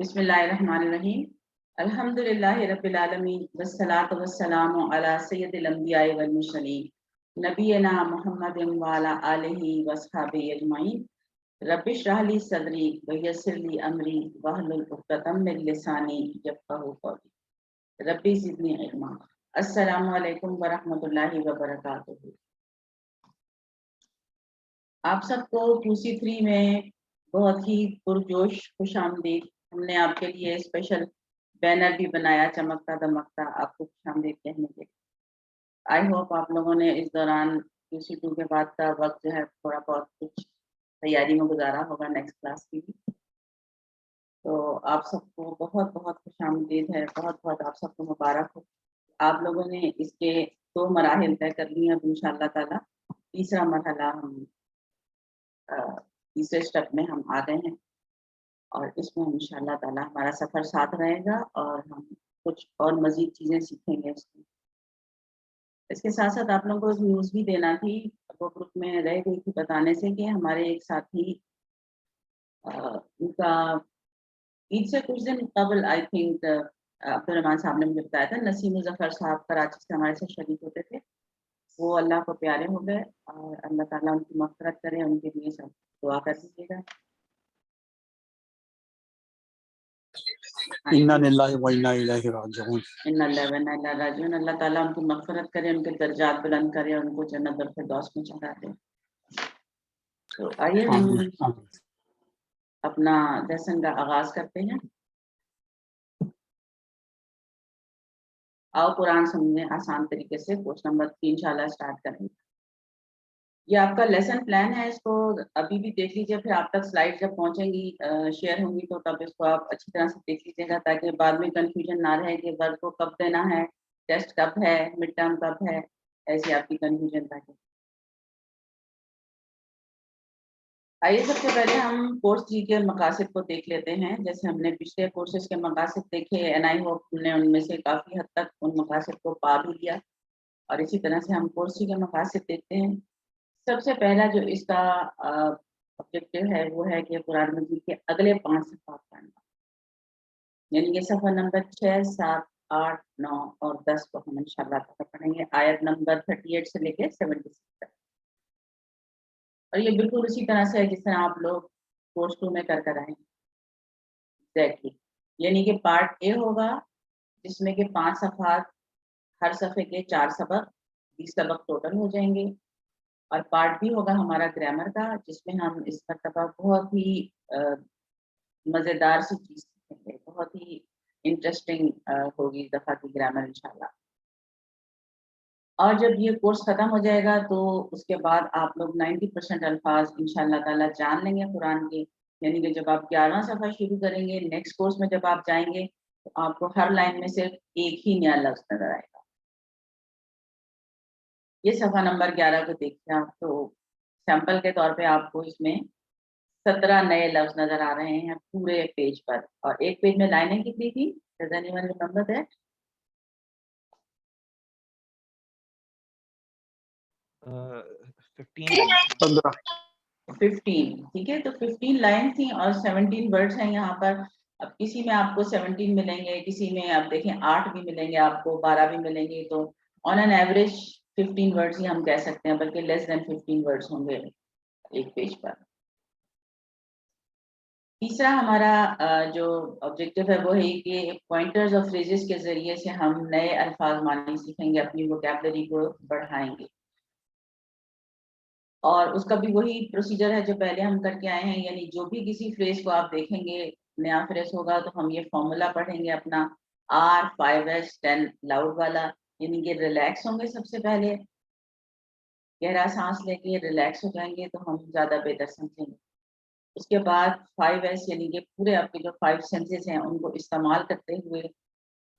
بسم اللہ الرحمن الرحیم الحمدللہ رب العالمین والصلاۃ والسلام علی سید الانبیاء والمرسلین نبینا محمد وعلی آلہ واصحابہ اجمعین رب اشرح لی صدری ویسر لی امری واحلل عقدۃ من لسانی یفقہوا قولی ربی زدنی علما۔ السلام علیکم ورحمۃ اللہ وبرکاتہ۔ آپ سب کو QC3 میں بہت ہی پرجوش خوش آمدید۔ ہم نے آپ کے لیے اسپیشل بینر بھی بنایا چمکتا دمکتا آپ کو خوش آمدید کہنے کے۔ آئی ہوپ آپ لوگوں نے اس دوران QC2 کے بعد کا وقت جو ہے تھوڑا بہت کچھ تیاری میں گزارا ہوگا نیکسٹ کلاس کی بھی۔ تو آپ سب کو بہت بہت خوش آمدید ہے، بہت بہت آپ سب کو مبارک ہو۔ آپ لوگوں نے اس کے 2 مراحل طے کر لیے، اب انشاءاللہ تعالی تیسرا مرحلہ ہم تیسرے اسٹیپ میں ہم آ گئے ہیں، اور اس میں انشاءاللہ تعالی ہمارا سفر ساتھ رہے گا اور ہم کچھ اور مزید چیزیں سیکھیں گے۔ اس کے ساتھ ساتھ آپ لوگوں کو نیوز بھی دینا تھی، وہ گروپ میں رہ گئی تھی بتانے سے کہ ہمارے ایک ساتھی ان کا عید سے کچھ دن قبل آئی تھنک عبدالرحمان صاحب نے مجھے بتایا تھا، نسیم ظفر صاحب کراچی سے ہمارے ساتھ شریک ہوتے تھے، وہ اللہ کو پیارے ہو گئے، اور اللہ تعالیٰ ان کی مغفرت کرے، ان کے لیے سب دعا کر دیجیے گا۔ انا للہ و انا الیہ راجعون۔ ان اللہ و انا الیہ راجعون۔ اللہ تعالیٰ ان کی مغفرت کرے، ان کے درجات بلند کرے، ان کو جنت الفردوس میں چڑھا دے۔ تو آئیے ہم اپنا لیسن کا آغاز کرتے ہیں۔ آؤ قرآن سمجھنے آسان طریقے سے، کوشچن نمبر 3 انشاءاللہ اسٹارٹ کریں گے۔ یہ آپ کا لیسن پلان ہے، اس کو ابھی بھی دیکھ لیجیے، پھر آپ تک سلائڈ جب پہنچیں گی شیئر ہوں گی تو تب اس کو آپ اچھی طرح سے دیکھ لیجیے گا، تاکہ بعد میں کنفیوژن نہ رہے کہ ورک کو کب دینا ہے، ٹیسٹ کب ہے، مڈ ٹرم کب ہے، ایسی آپ کی کنفیوژن تاکہ۔ آئیے سب سے پہلے ہم کورس 3 کے مقاصد کو دیکھ لیتے ہیں۔ جیسے ہم نے پچھلے کورسز کے مقاصد دیکھے، اینڈ آئی ہوپ ہم نے ان میں سے کافی حد تک ان مقاصد کو پا بھی لیا، اور اسی طرح سے ہم کورس 3 کے مقاصد دیکھتے ہیں۔ سب سے پہلا جو اس کا آبجیکٹو ہے وہ ہے کہ قرآن مجید کے اگلے 5 صفحات پڑھنا، یعنی یہ صفحہ نمبر 6، 7، 8، 9 اور 10 کو ہم انشاءاللہ تعالیٰ پڑھیں گے، آیت نمبر 38 سے لے کے 76 تک۔ اور یہ بالکل اسی طرح سے ہے جس طرح آپ لوگ کورس 2 میں کر آئیں گے ایگزیکٹلی، یعنی کہ پارٹ اے ہوگا جس میں کہ 5 صفحات، ہر صفحے کے 4 سبق، 20 سبق ٹوٹل ہو جائیں گے، اور پارٹ بھی ہوگا ہمارا گرامر کا، جس میں ہم اس مرتبہ بہت ہی مزیدار سی چیز سیکھیں گے، بہت ہی انٹرسٹنگ ہوگی اس دفعہ کی گرامر انشاءاللہ۔ اور جب یہ کورس ختم ہو جائے گا تو اس کے بعد آپ لوگ 90% الفاظ انشاءاللہ تعالیٰ جان لیں گے قرآن کے، یعنی کہ جب آپ 11واں صفحہ شروع کریں گے نیکسٹ کورس میں جب آپ جائیں گے تو آپ کو ہر لائن میں صرف ایک ہی نیا لفظ نظر آئے گا۔ یہ صفحہ نمبر 11 کو دیکھیں آپ، تو سیمپل کے طور پہ آپ کو اس میں 17 نئے لفظ نظر آ رہے ہیں پورے پیج پر، اور ایک پیج میں لائنیں کتنی تھی؟ Does anyone remember that؟ 15۔ 15، ٹھیک ہے، تو 15 لائن تھیں اور 17 ورڈز ہیں یہاں پر۔ اب کسی میں آپ کو 17 ملیں گے، کسی میں آپ دیکھیں 8 بھی ملیں گے، آپ کو 12 بھی ملیں گے، تو آن این ایوریج 15 ورڈز ہی ہم کہہ سکتے ہیں، بلکہ لیس دین 15 ورڈز ہوں گے ایک پیج پر۔ تیسرا ہمارا جو آبجیکٹو ہے وہ ہے کہ پوائنٹرز اور فریزز کے ذریعے سے ہم نئے الفاظ معنی سیکھیں گے، اپنی ووکیبلری کو بڑھائیں گے، اور اس کا بھی وہی پروسیجر ہے جو پہلے ہم کر کے آئے ہیں، یعنی جو بھی کسی فریز کو آپ دیکھیں گے نیا فریز ہوگا تو ہم یہ فارمولا پڑھیں گے اپنا R5S10 لاؤڈ والا، یعنی کہ ریلیکس ہوں گے، سب سے پہلے گہرا سانس لے کے ریلیکس ہو جائیں گے تو ہم زیادہ بہتر سمجھیں گے۔ اس کے بعد 5S یعنی کہ پورے آپ کے جو 5 سینسز ہیں ان کو استعمال کرتے ہوئے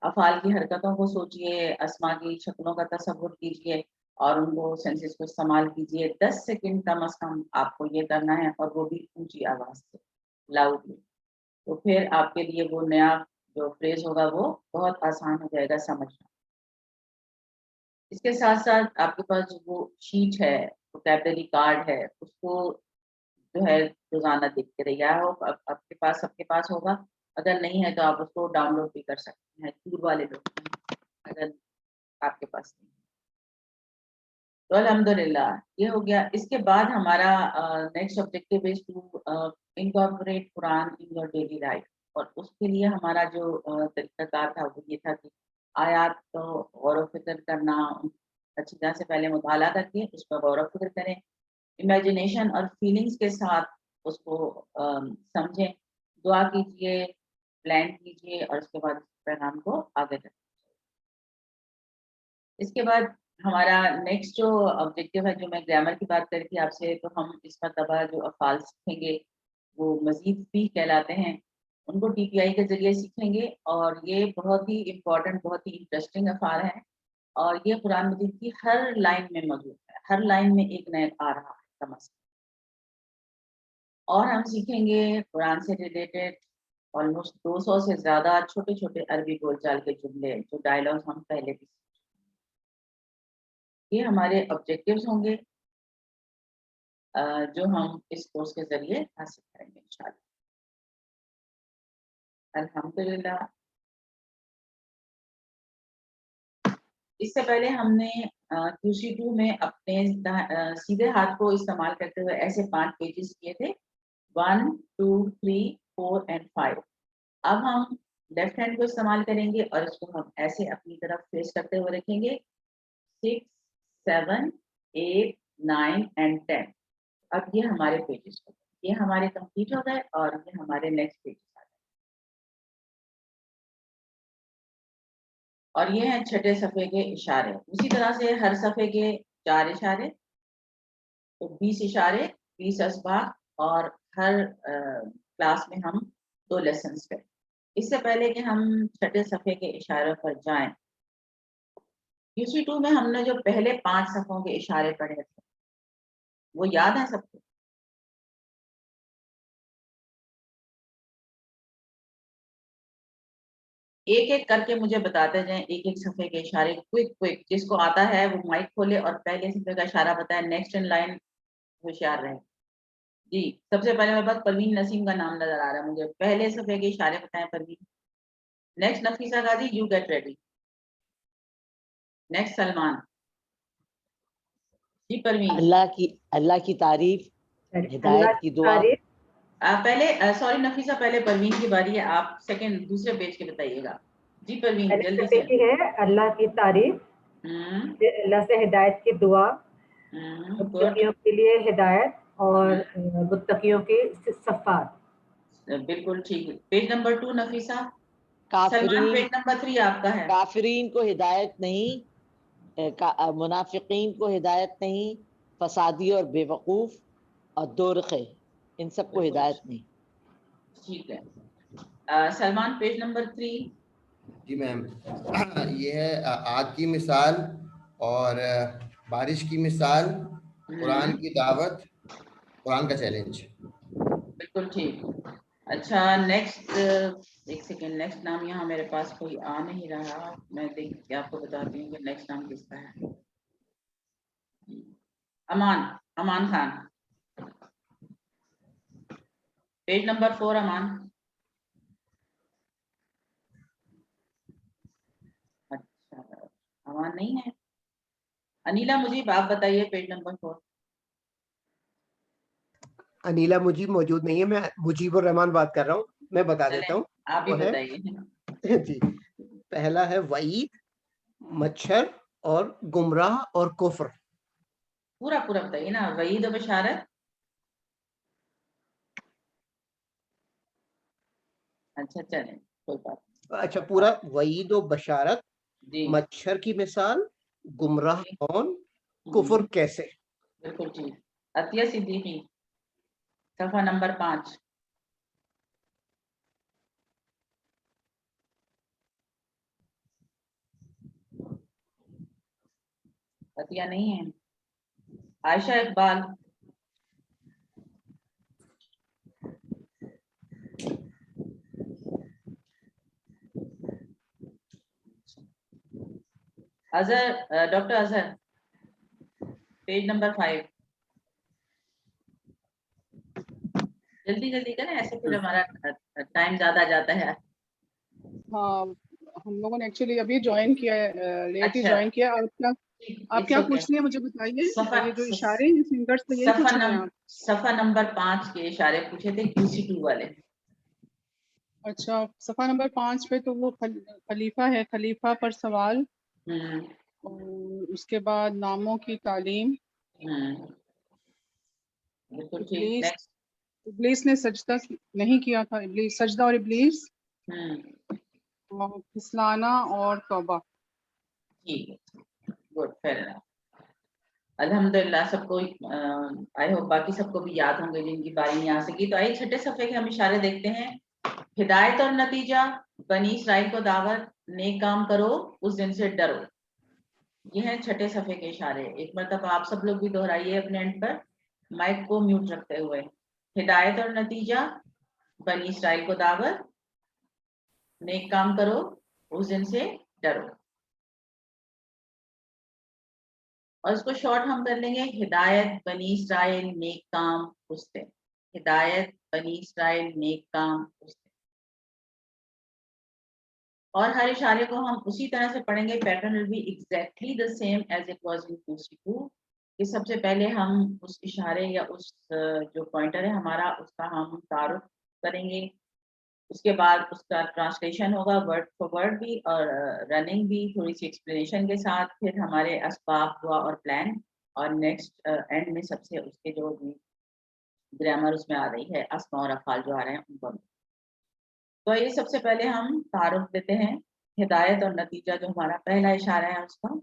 افعال کی حرکتوں کو سوچئے، اسما کی شکلوں کا تصور کیجئے اور ان کو سینسز کو استعمال کیجئے۔ 10 سیکنڈ کم از کم آپ کو یہ کرنا ہے، اور وہ بھی اونچی آواز سے، لاؤڈلی، تو پھر آپ کے لیے وہ نیا جو فریز ہوگا وہ بہت آسان ہو جائے گا سمجھنا۔ اس کے ساتھ ساتھ آپ کے پاس جو وہ شیٹ ہے، ووکیبلری کارڈ ہے، اس کو جو ہے روزانہ دیکھتے رہیے ہو، آپ کے پاس سب کے پاس ہوگا، اگر نہیں ہے تو آپ اس کو ڈاؤن لوڈ بھی کر سکتے ہیں، دور والے لوگ اگر آپ کے پاس نہیں۔ تو الحمدللہ یہ ہو گیا۔ اس کے بعد ہمارا next objective is to incorporate Quran in your daily life, اور اس کے لیے ہمارا جو طریقہ کار تھا وہ یہ تھا کہ آیات کو غور و فکر کرنا، اچھی طرح سے پہلے مطالعہ کر کے اس پر غور و فکر کریں، امیجنیشن اور فیلنگس کے ساتھ اس کو سمجھیں، دعا کیجیے، پلان کیجیے، اور اس کے بعد پیغام کو آگے کریں۔ اس کے بعد ہمارا نیکسٹ جو آبجیکٹیو ہے، جو میں گرامر کی بات کر رہی تھی آپ سے، تو ہم اس مرتبہ جو افعال سیکھیں گے وہ مزید بھی کہلاتے ہیں، ان کو ٹی پی آئی کے ذریعے سیکھیں گے، اور یہ بہت ہی امپورٹنٹ، بہت ہی انٹرسٹنگ افعال ہیں، اور یہ قرآن مجید کی ہر لائن میں موجود ہے، ہر لائن میں ایک نیا آ رہا ہے کم از کم۔ اور ہم سیکھیں گے قرآن سے ریلیٹڈ آلموسٹ 200 سے زیادہ چھوٹے چھوٹے عربی بول چال کے جملے، جو ڈائلاگ ہم پہلے بھی، یہ ہمارے آبجیکٹیوز ہوں گے جو ہم اس کورس کے ذریعے حاصل کریں گے انشاءاللہ۔ الحمدللہ اس سے پہلے ہم نے QC2 میں اپنے سیدھے ہاتھ کو استعمال کرتے ہوئے ایسے 5 پیجز کیے تھے، 1 2 3 4 and 5۔ اب ہم لیفٹ ہینڈ کو استعمال کریں گے اور اس کو ہم ایسے اپنی طرف فیس کرتے ہوئے رکھیں گے، 6 7 8 9 and 10۔ اب یہ ہمارے پیجز ہو گئے، یہ ہمارے کمپلیٹ ہو گئے، اور یہ ہمارے نیکسٹ پیجز آ گئے، اور یہ ہیں چھٹے صفحے کے اشارے۔ اسی طرح سے ہر صفحے کے 4 اشارے، تو 20 اشارے، 20 اسباق، اور ہر کلاس میں ہم 2 لیسنس کریں۔ اس سے پہلے کہ ہم چھٹے صفحے کے اشاروں پر جائیں، QC2 میں ہم نے جو پہلے 5 صفحوں کے اشارے پڑھے تھے وہ یاد ہے سب کو؟ ایک ایک کر کے مجھے بتاتے جائیں، ایک ایک صفحے کے اشارے، کوئک، جس کو آتا ہے وہ مائک کھولے اور پہلے صفحے کا اشارہ بتائے، نیکسٹ ان لائن ہوشیار رہے۔ جی سب سے پہلے میرے پاس پروین نسیم کا نام نظر آ رہا ہے مجھے، پہلے صفحے کے اشارے بتائیں Parveen. Next Nafisa Ghazi, you get ready. Next Salman. جی پروین۔ اللہ کی تعریف، ہدایت کی دعا۔ پہلے سوری نفیسہ، پہلے پروین کی باری ہے، آپ سیکنڈ دوسرے پیج کے بتائیے گا۔ جی پروین جلدی سے۔ ہے اللہ کی تعریف، اللہ سے ہدایت کی دعا، متقیوں کے لیے ہدایت اور متقیوں کے صفات۔ بالکل ٹھیک۔ Page number 2 Nafisa. کافرین، پیج نمبر 3 آپ کا ہے۔ کافرین کو ہدایت نہیں، منافقین کو ہدایت نہیں، فسادی اور بے وقوف اور دورخے، ان سب کو ہدایت نہیں۔ ٹھیک ہے۔ Salman page number 3۔ جی میم، یہ ہے آگ کی مثال اور بارش کی مثال، قرآن کی دعوت، قرآن کا چیلنج۔ بالکل ٹھیک۔ اچھا نیکسٹ، ایک سیکنڈ، نیکسٹ نام یہاں میرے پاس کوئی آ نہیں رہا، میں دیکھ کے آپ کو بتاتی ہوں کہ نیکسٹ نام کس کا ہے۔ امان خان، پیج نمبر 4 امان۔ اچھا امان نہیں ہے۔ انیلا مجیب آپ بتائیے پیج نمبر 4۔ انیلا مجیب موجود نہیں ہے، میں مجیب الرحمان بات کر رہا ہوں، میں بتا دیتا ہوں۔ آپ ہی بتائیے۔ جی پہلا ہے وعید، مچھر اور گمراہ اور کفر۔ پورا بتائیے نا، وعید و بشارت۔ اچھا چلیں کوئی بات۔ اچھا پورا، وعید و بشارت، جی مچھر کی مثال، گمراہ کون، کفر کیسے۔ بالکل ٹھیک۔ عطیہ صدیقی، صفحہ نمبر 5۔ عطیہ نہیں ہے۔ Ayesha Iqbal, Azhar, doctor Azhar, page number 5۔ जल्दी जल्दी करें, ऐसे फिर हमारा टाइम ज्यादा जाता है। हाँ, हम लोगों ने एक्चुअली अभी ज्वाइन किया है, लेट ही अच्छा। ज्वाइन किया। आप क्या okay. पूछ रही हैं मुझे बताइए। सफा- ये जो इशारे हैं फिंगर्स पे, यही पूछ रहे हैं आप? सफा नंबर 5 के इशारे पूछे थे QC2 वाले। अच्छा, सफा नंबर 5 पे तो वो खलीफा है, खलीफा पर सवाल, और उसके बाद नामों की तालीम। बिल्कुल ठीक। नेक्स्ट। इब्लीस ने सजदा नहीं किया था, इब्लीस, सजदा और इब्लीस, और फिसलाना और तौबा। ठीक है, गुड, फेयर एनफ। अल्हम्दुलिल्लाह सबको आई होप बाकी सबको भी याद होंगे जिनकी बारी नहीं आ सकी। तो आइए छठे सफ़े के हम इशारे देखते हैं। हिदायत और नतीजा, बनी इसराइल को दावत, नेक काम करो, उस दिन से डरो। ये हैं छठे सफ़े के इशारे। एक मरतबा आप सब लोग भी दोहराइए अपने एंड पर, माइक को म्यूट रखते हुए। हिदायत और नतीजा, बनी इसराइल को दावत, नेक काम करो, उस दिन से डरो। और इसको शॉर्ट हम कर लेंगे, हिदायत बनी इसराइल नेक काम उस दिन। हिदायत बनी इसराइल नेक काम उस दिन। और हर इशारे को हम उसी तरह से पढ़ेंगे। Pattern will be exactly the same as it was in QC2। कि सबसे पहले हम उस इशारे या उस जो पॉइंटर है हमारा, उसका हम तारुफ करेंगे। उसके बाद उसका ट्रांसलेशन होगा वर्ड फॉर वर्ड भी, और रनिंग भी, थोड़ी सी एक्सप्लेनेशन के साथ। फिर हमारे असबाब, दुआ और प्लान, और नेक्स्ट एंड में सबसे उसके जो ग्रामर उसमें आ रही है, अस्मा और अफ़ाल जो आ रहे हैं उनको। तो ये सबसे पहले हम तारुफ देते हैं। हिदायत और नतीजा जो हमारा पहला इशारा है उसका।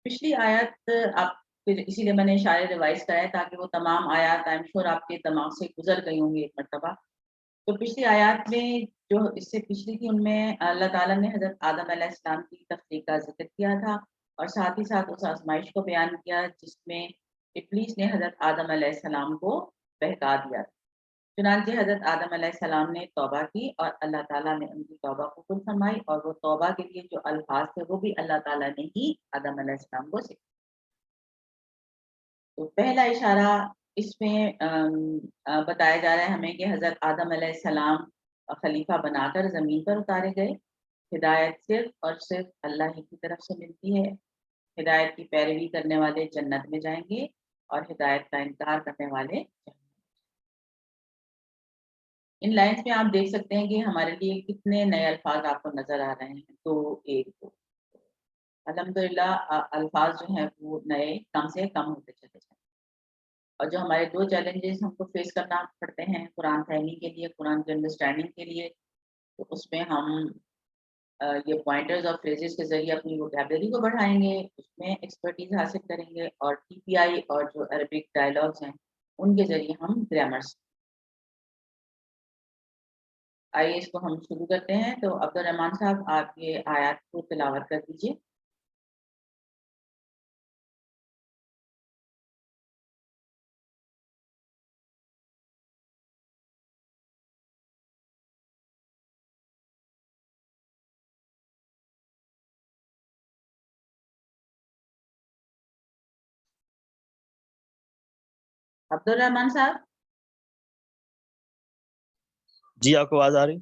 पिछली आयत आप, इसीलिए मैंने इशारे रिवाइज कराए ताकि वो तमाम आयत आई एम श्योर आपके दिमाग से गुजर गई होंगी एक मरतबा। तो पिछली आयत में जो इससे पिछली थी उनमें अल्लाह ताला ने हज़रत आदम अलैहिस्सलाम की तख्लीक का जिक्र किया था, और साथ ही साथ उस आजमाइश को बयान किया जिसमें इब्लीस ने हज़रत आदम अलैहिस्सलाम को बहका दिया। चुनांचे हज़रत आदम अलैहिस्सलाम ने तौबा की और अल्लाह ताला ने उनकी तौबा कबूल फरमाई, और वो तौबा के लिए जो अल्फाज थे वो भी अल्लाह ताला ने ही आदम अलैहिस्सलाम को सिखाए। तो पहला इशारा इसमें बताया जा रहा है हमें कि हज़रत आदम अलैहिस्सलाम खलीफा बनाकर ज़मीन पर उतारे गए। हिदायत सिर्फ और सिर्फ अल्लाह ही की तरफ से मिलती है। हिदायत की पैरवी करने वाले जन्नत में जाएंगे और हिदायत का इनकार करने वाले जहन्नम। इन लाइन्स में आप देख सकते हैं कि हमारे लिए कितने नए अल्फाज आपको नजर आ रहे हैं। तो एक अल्हम्दुलिल्लाह अल्फाज जो हैं वो नए कम से कम होते चले जाए। और जो हमारे दो चैलेंजेस हमको फेस करना पड़ते हैं कुरान फहमी के लिए, कुरान की अंडरस्टैंडिंग के लिए, तो उसमें हम ये पॉइंटर्स और फ्रेजेस के जरिए अपनी वोकैबुलरी को बढ़ाएंगे, उसमें एक्सपर्टीज हासिल करेंगे, और TPI और जो अरबिक डायलॉग्स हैं उनके जरिए हम ग्रामर्स। आइए इसको हम शुरू करते हैं। तो अब्दुल रहमान साहब आप ये आयत को तिलावत कर दीजिए। अब्दुल रहमान साहब। जी आपको आवाज आ रही?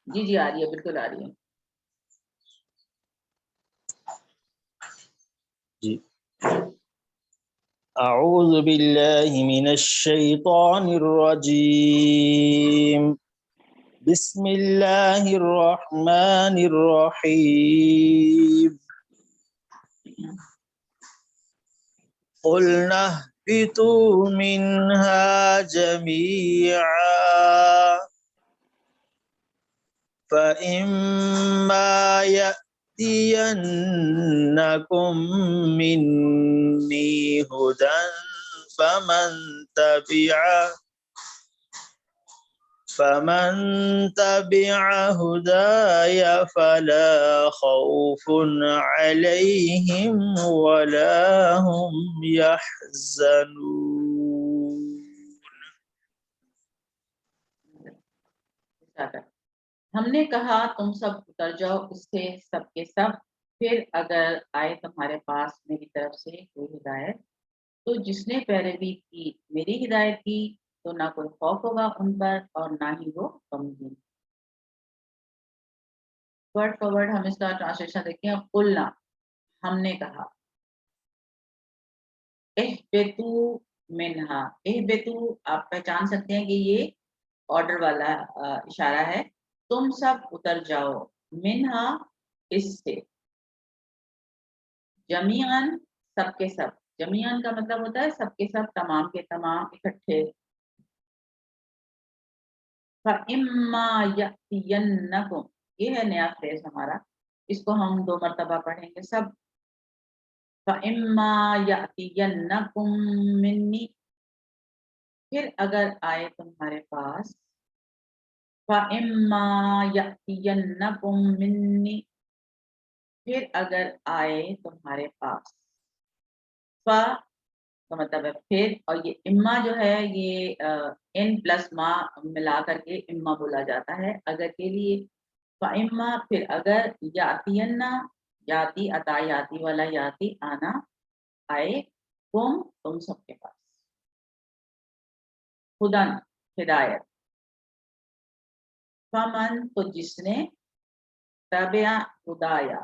जी जी आ रही है, बिल्कुल आ रही है। जी। अऊज़ु बिल्लाहि मिनश शैतानिर रजीम। बिस्मिल्लाहिर रहमानिर रहीम। क़ुल्ना ihbitu minहा जमीआ फ़इम्मा यअतियन्नकुम मिन्नी हुदन फमन तबिअ हुदाय फला खौफुन अलैहिम वला हुम यहज़नून। हमने कहा तुम सब उतर जाओ इससे सब के सब, फिर अगर आए तुम्हारे पास मेरी तरफ से कोई हिदायत, तो जिसने पैरवी की मेरी हिदायत की تو نہ کوئی خوف ہوگا ان پر اور نہ ہی وہ غمگین. ورڈ فار ورڈ ہم اس کا ٹرانسلیشن دیکھیں. قلنا ہم نے کہا. اہبتو منہا. اہبتو آپ پہچان سکتے ہیں کہ یہ آرڈر والا اشارہ ہے. تم سب اتر جاؤ. منہا اس سے. جمیعاً سب کے سب. جمیعاً کا مطلب ہوتا ہے سب کے سب، تمام کے تمام اکٹھے. فَإِمَّا يَأْتِيَنَّكُمْ یہ ہے نیا فریز ہمارا، اس کو ہم 2 مرتبہ پڑھیں گے سب. فَإِمَّا يَأْتِيَنَّكُمْ مِنِّي پھر اگر آئے تمہارے پاس. فَإِمَّا يَأْتِيَنَّكُمْ مِنِّي پھر اگر آئے تمہارے پاس. فا کا مطلب ہے پھر، اور یہ اما جو ہے یہ ان پلس ما ملا کر کے اما بولا جاتا ہے اگر کے لیے. فاما پھر اگر، یاتینا یاتی عطا یاتی والا یاتی آنا آئے، تم سب کے پاس. خدن ہدایت. فمن تو جس نے، تبع خدایا.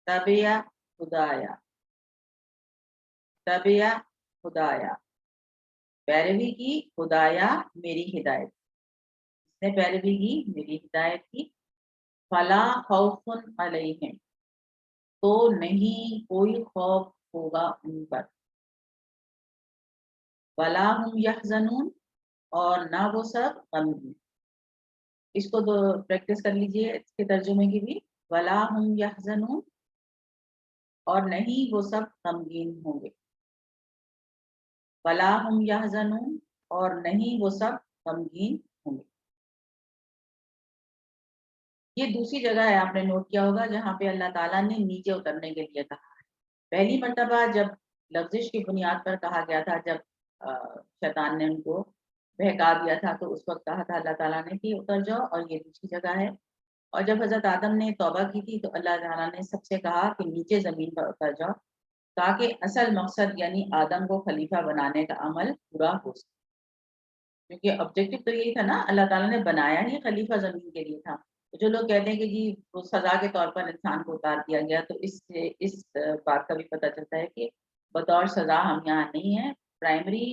تبع خدایا. تبع خدایا پیروی کی. خدایا میری ہدایت. اس نے پیروی کی میری ہدایت کی. فلا خوف علیہم تو نہیں کوئی خوف ہوگا ان پر. ولا ہم یحزنون اور نہ وہ سب غمگین. اس کو پریکٹس کر لیجئے اس کے ترجمے کی بھی. ولا ہم یحزنون اور نہیں وہ سب غمگین ہوں گے. ولا ہم یحزنون اور نہیں وہ سب غمگین ہوں گے. یہ دوسری جگہ ہے، آپ نے نوٹ کیا ہوگا، جہاں پہ اللہ تعالیٰ نے نیچے اترنے کے لیے کہا ہے. پہلی مرتبہ جب لفظش کی بنیاد پر کہا گیا تھا، جب شیطان نے ان کو بہکا دیا تھا، تو اس وقت کہا تھا اللہ تعالیٰ نے کہ اتر جاؤ، اور یہ دوسری جگہ ہے. اور جب حضرت آدم نے توبہ کی تھی تو اللہ تعالیٰ نے سب سے کہا کہ نیچے زمین پر اتر جاؤ، تاکہ اصل مقصد یعنی آدم کو خلیفہ بنانے کا عمل پورا ہو سکے. کیونکہ آبجیکٹو تو یہی تھا نا، اللہ تعالیٰ نے بنایا ہی خلیفہ زمین کے لیے تھا. جو لوگ کہتے ہیں کہ جی وہ سزا کے طور پر انسان کو اتار دیا گیا، تو اس سے اس بات کا بھی پتہ چلتا ہے کہ بطور سزا ہم یہاں نہیں ہیں. پرائمری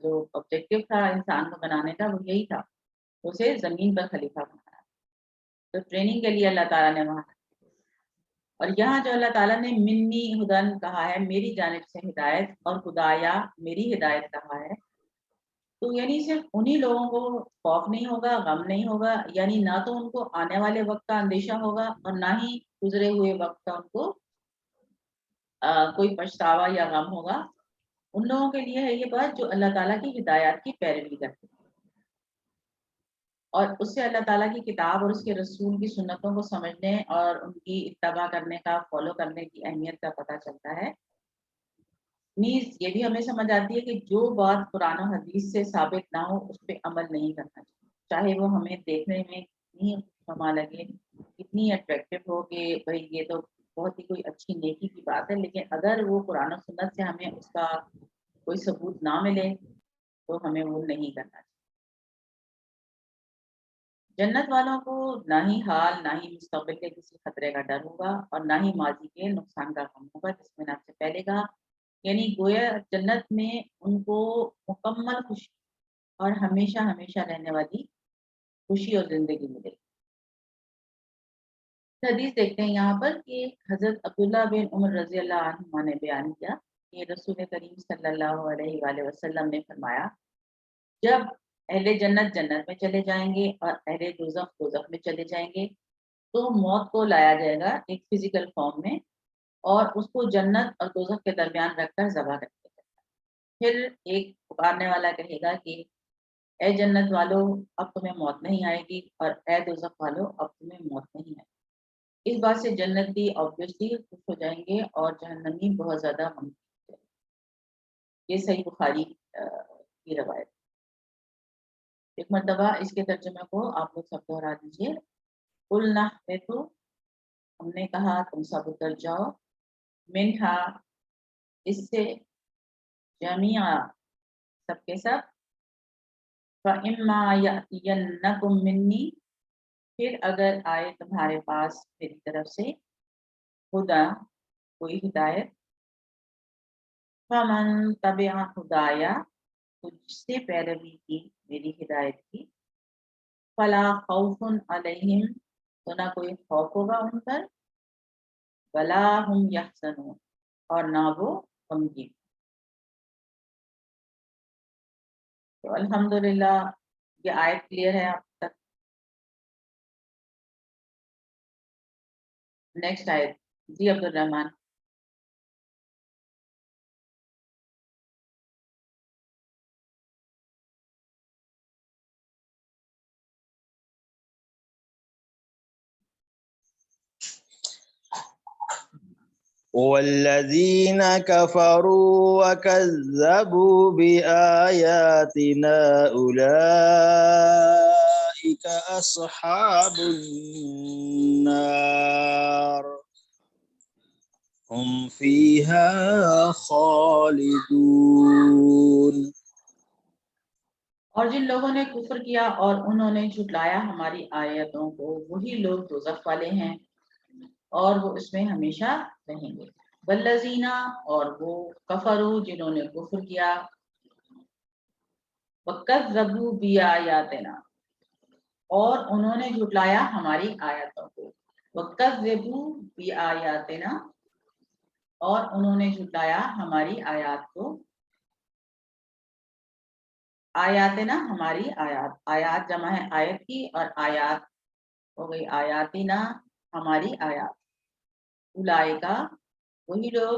جو آبجیکٹو تھا انسان کو بنانے کا وہ یہی تھا، اسے زمین پر خلیفہ بنانا. تو ٹریننگ کے لیے اللہ تعالیٰ نے وہاں. اور یہاں جو اللہ تعالیٰ نے منی ہدن کہا ہے، میری جانب سے ہدایت، اور خدایا میری ہدایت کہا ہے، تو یعنی صرف انہی لوگوں کو خوف نہیں ہوگا، غم نہیں ہوگا، یعنی نہ تو ان کو آنے والے وقت کا اندیشہ ہوگا اور نہ ہی گزرے ہوئے وقت کا ان کو کوئی پچھتاوا یا غم ہوگا. ان لوگوں کے لیے ہے یہ بات جو اللہ تعالیٰ کی ہدایات کی پیروی کرتے ہیں، اور اس سے اللہ تعالیٰ کی کتاب اور اس کے رسول کی سنتوں کو سمجھنے اور ان کی اتباع کرنے کا، فالو کرنے کی اہمیت کا پتہ چلتا ہے. نیز یہ بھی ہمیں سمجھ آتی ہے کہ جو بات قرآن و حدیث سے ثابت نہ ہو اس پہ عمل نہیں کرنا چاہیے، چاہے وہ ہمیں دیکھنے میں کتنی کما لگے، کتنی اٹریکٹیو ہو کہ بھئی یہ تو بہت ہی کوئی اچھی نیکی کی بات ہے، لیکن اگر وہ قرآن و سنت سے ہمیں اس کا کوئی ثبوت نہ ملے تو ہمیں وہ نہیں کرنا چاہیے. جنت والوں کو نہ ہی حال، نہ ہی مستقبل کے کسی خطرے کا ڈر ہوگا، اور نہ ہی ماضی کے نقصان کا غم ہوگا، جس میں نے آپ سے پہلے کہا. یعنی گویا جنت میں ان کو مکمل خوشی اور ہمیشہ ہمیشہ رہنے والی خوشی اور زندگی ملے گی. حدیث دیکھتے ہیں یہاں پر کہ حضرت عبداللہ بن عمر رضی اللہ عنہما نے بیان کیا کہ رسول کریم صلی اللہ علیہ وآلہ وسلم نے فرمایا، جب اہل جنت جنت میں چلے جائیں گے اور اہل دوزخ دوزخ میں چلے جائیں گے، تو موت کو لایا جائے گا ایک فزیکل فارم میں، اور اس کو جنت اور دوزخ کے درمیان رکھ کر ذبح کر دیا جائے گا. پھر ایک پکارنے والا کہے گا کہ اے جنت والو اب تمہیں موت نہیں آئے گی، اور اے دوزخ والو اب تمہیں موت نہیں آئے گی. اس بات سے جنتی obviously خوش ہو جائیں گے اور جہنمی بہت زیادہ غمگین ہو جائیں گے. یہ صحیح بخاری کی روایت. ایک مرتبہ اس کے ترجمے کو آپ لوگ سب دہرا دیجیے. قلنا اہبطوا ہم نے کہا تم سب اتر جاؤ، منہا اس سے، جمیعا سب کے سب، فَإِمَّا يَأْتِيَنَّكُم مِّنِّي، پھر اگر آئے تمہارے پاس میری طرف سے خدا کوئی ہدایت، فَمَن تَبِعَ ہدایا، تو جس نے پیروی کی میری ہدایت کی، فَلَا خَوْفٌ عَلَيْهِمْ، تو نہ کوئی خوف ہوگا ان پر، وَلَا هُمْ يَحْزَنُونَ، اور نہ وہ غمگین۔ تو الحمدللہ یہ آیت کلیئر ہے آپ تک۔ نیکسٹ آیت جی عبد الرحمن۔ والذين كفروا وكذبوا بآياتنا أولئك أصحاب النار هم فيها خالدون۔ اور جن لوگوں نے کفر کیا اور انہوں نے جھٹلایا ہماری آیتوں کو، وہی لوگ دوزخ والے ہیں اور وہ اس میں ہمیشہ رہیں گے۔ والذین، اور وہ کفروا جنہوں نے کفر کیا، وکذبوا بآیاتنا، اور انہوں نے جھٹلایا ہماری آیتوں کو، وکذبوا بآیاتنا، اور انہوں نے جھٹلایا ہماری آیات کو، آیاتنا ہماری آیات، آیات جمع ہے آیت کی، اور آیات ہو گئی آیاتنا ہماری آیات۔ اولئکا، وہی لوگ،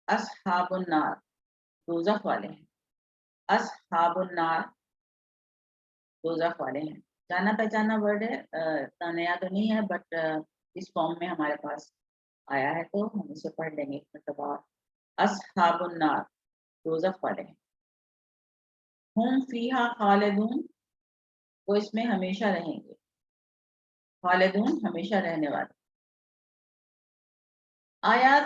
اصحاب النار، دوزخ والے ہیں، اصحاب النار، دوزخ والے ہیں۔ جانا پہچانا ورڈ ہے، اتنا نیا تو نہیں ہے، بٹ اس فارم میں ہمارے پاس آیا ہے تو ہم اسے پڑھ لیں گے ایک مرتبہ۔ اصحاب النار، دوزخ والے ہیں، ہم فیہا خالدون، وہ اس میں ہمیشہ رہیں گے، خالدون ہمیشہ رہنے والے۔ آیات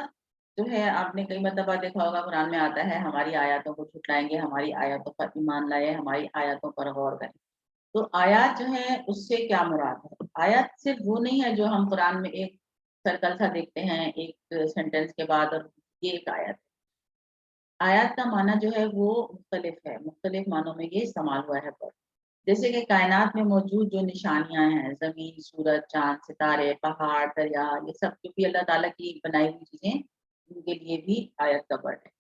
جو ہے آپ نے کئی مرتبہ دیکھا ہوگا قرآن میں آتا ہے ہماری آیاتوں کو جھٹلائیں گے، ہماری آیاتوں پر ایمان لائے، ہماری آیاتوں پر غور کریں۔ تو آیات جو ہے اس سے کیا مراد ہے؟ آیات صرف وہ نہیں ہے جو ہم قرآن میں ایک سرکل سا دیکھتے ہیں ایک سینٹنس کے بعد اور یہ ایک آیت۔ آیات کا معنی جو ہے وہ مختلف ہے، مختلف معنوں میں یہ استعمال ہوا ہے پر، جیسے کہ کائنات میں موجود جو نشانیاں ہیں، زمین، سورج، چاند، ستارے، پہاڑ، دریا، یہ سب جو بھی اللہ تعالیٰ کی بنائی ہوئی چیزیں، ان کے لیے بھی آیت کا ورڈ ہے۔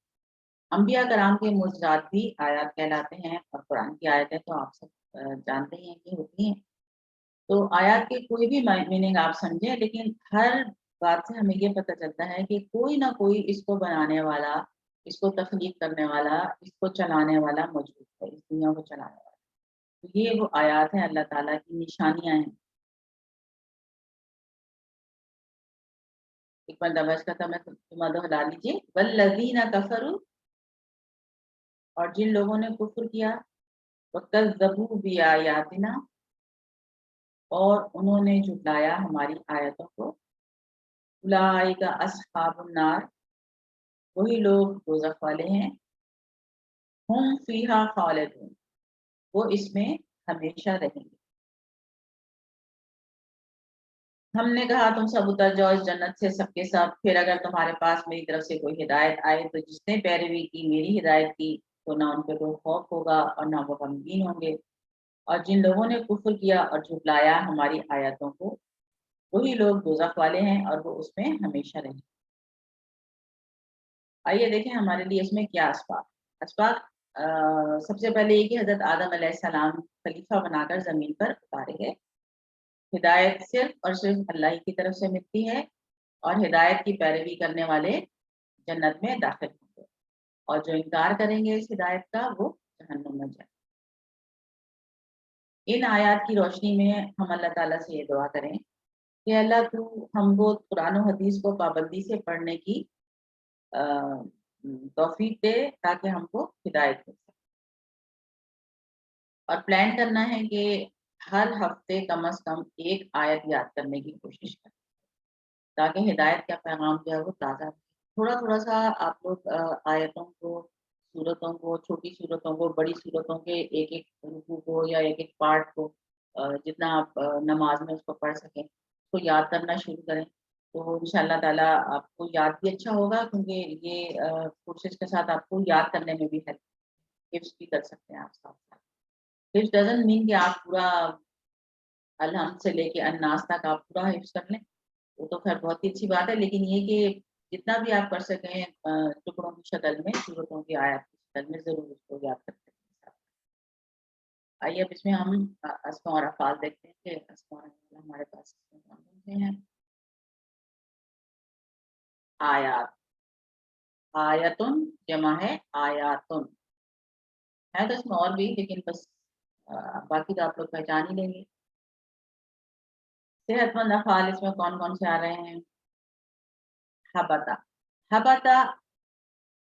انبیاء کرام کے معجزات بھی آیات کہلاتے ہیں، اور قرآن کی آیتیں تو آپ سب جانتے ہیں کہ ہوتی ہیں۔ تو آیات کے کوئی بھی میننگ آپ سمجھیں، لیکن ہر بات سے ہمیں یہ پتہ چلتا ہے کہ کوئی نہ کوئی اس کو بنانے والا، اس کو تخلیق کرنے والا، اس کو چلانے والا موجود ہے، اس دنیا کو چلانے والا۔ تو یہ وہ آیات ہیں، اللہ تعالیٰ کی نشانیاں ہیں۔ ایک بار دبش کا تھا میں تمہیں دوہرا لیجیے، والذین کفروا، اور جن لوگوں نے کفر کیا، وکذبوا بآیاتنا، اور انہوں نے جھٹلایا ہماری آیتوں کو، اولئک اصحاب النار، وہی لوگ دوزخ والے ہیں، ہم فیہا خالدون، وہ اس میں ہمیشہ رہیں گے۔ ہم نے کہا تم سب اتر جاؤ اس جنت سے سب کے سب، پھر اگر تمہارے پاس میری طرف سے کوئی ہدایت آئے تو جس نے پیروی کی میری ہدایت کی، تو نہ ان پہ کوئی خوف ہوگا اور نہ وہ غمگین ہوں گے۔ اور جن لوگوں نے کفر کیا اور جھٹلایا ہماری آیاتوں کو، وہی لوگ دوزخ والے ہیں اور وہ اس میں ہمیشہ رہیں گے۔ آئیے دیکھیں ہمارے لیے اس میں کیا اسباق۔ سب سے پہلے یہ کہ حضرت آدم علیہ السلام خلیفہ بنا کر زمین پر اتارے گئے۔ ہدایت صرف اور صرف اللہ ہی کی طرف سے ملتی ہے، اور ہدایت کی پیروی کرنے والے جنت میں داخل ہوں گے، اور جو انکار کریں گے اس ہدایت کا وہ جہنم میں جائیں۔ ان آیات کی روشنی میں ہم اللہ تعالیٰ سے یہ دعا کریں کہ اللہ تو ہم کو قرآن و حدیث کو پابندی سے پڑھنے کی توفیق دے تاکہ ہم کو ہدایت مل سکے، اور پلان کرنا ہے کہ ہر ہفتے کم از کم ایک آیت یاد کرنے کی کوشش کریں تاکہ ہدایت کا پیغام جو ہے وہ تازہ رہے۔ تھوڑا تھوڑا سا آپ لوگ آیتوں کو सूरतों को, छोटी सूरतों को, बड़ी सूरतों के एक एक रुकू को या एक एक पार्ट को जितना आप नमाज में उसको पढ़ सकें उसको याद करना शुरू करें, तो इंशाअल्लाह ताला आपको याद भी अच्छा होगा, क्योंकि ये कोशिश के साथ आपको याद करने में भी हेल्प, हिफ्ज भी कर सकते हैं आप साथ साथ। हिफ्ज डजंट मीन कि आप पूरा अलहम्द से लेके अन्नास तक आप पूरा हिफ्ज कर लें, वो तो खैर बहुत ही अच्छी बात है, लेकिन ये कि जितना भी आप कर सकें टुकड़ों की शक्ल में, सूरतों की आयत की शक्ल में जरूर उसको याद करते हैं। आइए अब इसमें हम अस्मा और अफ़आल देखते हैं कि अस्मा और अफ़आल हमारे पास कौन कौन से हैं। आयात, आयतुन जमा है आयातुन, है तो इसमें और भी, लेकिन बस बाकी तो आप लोग पहचान ही लेंगे। सेहतमंद अफ़आल इसमें कौन कौन से आ रहे हैं। हबता, हबता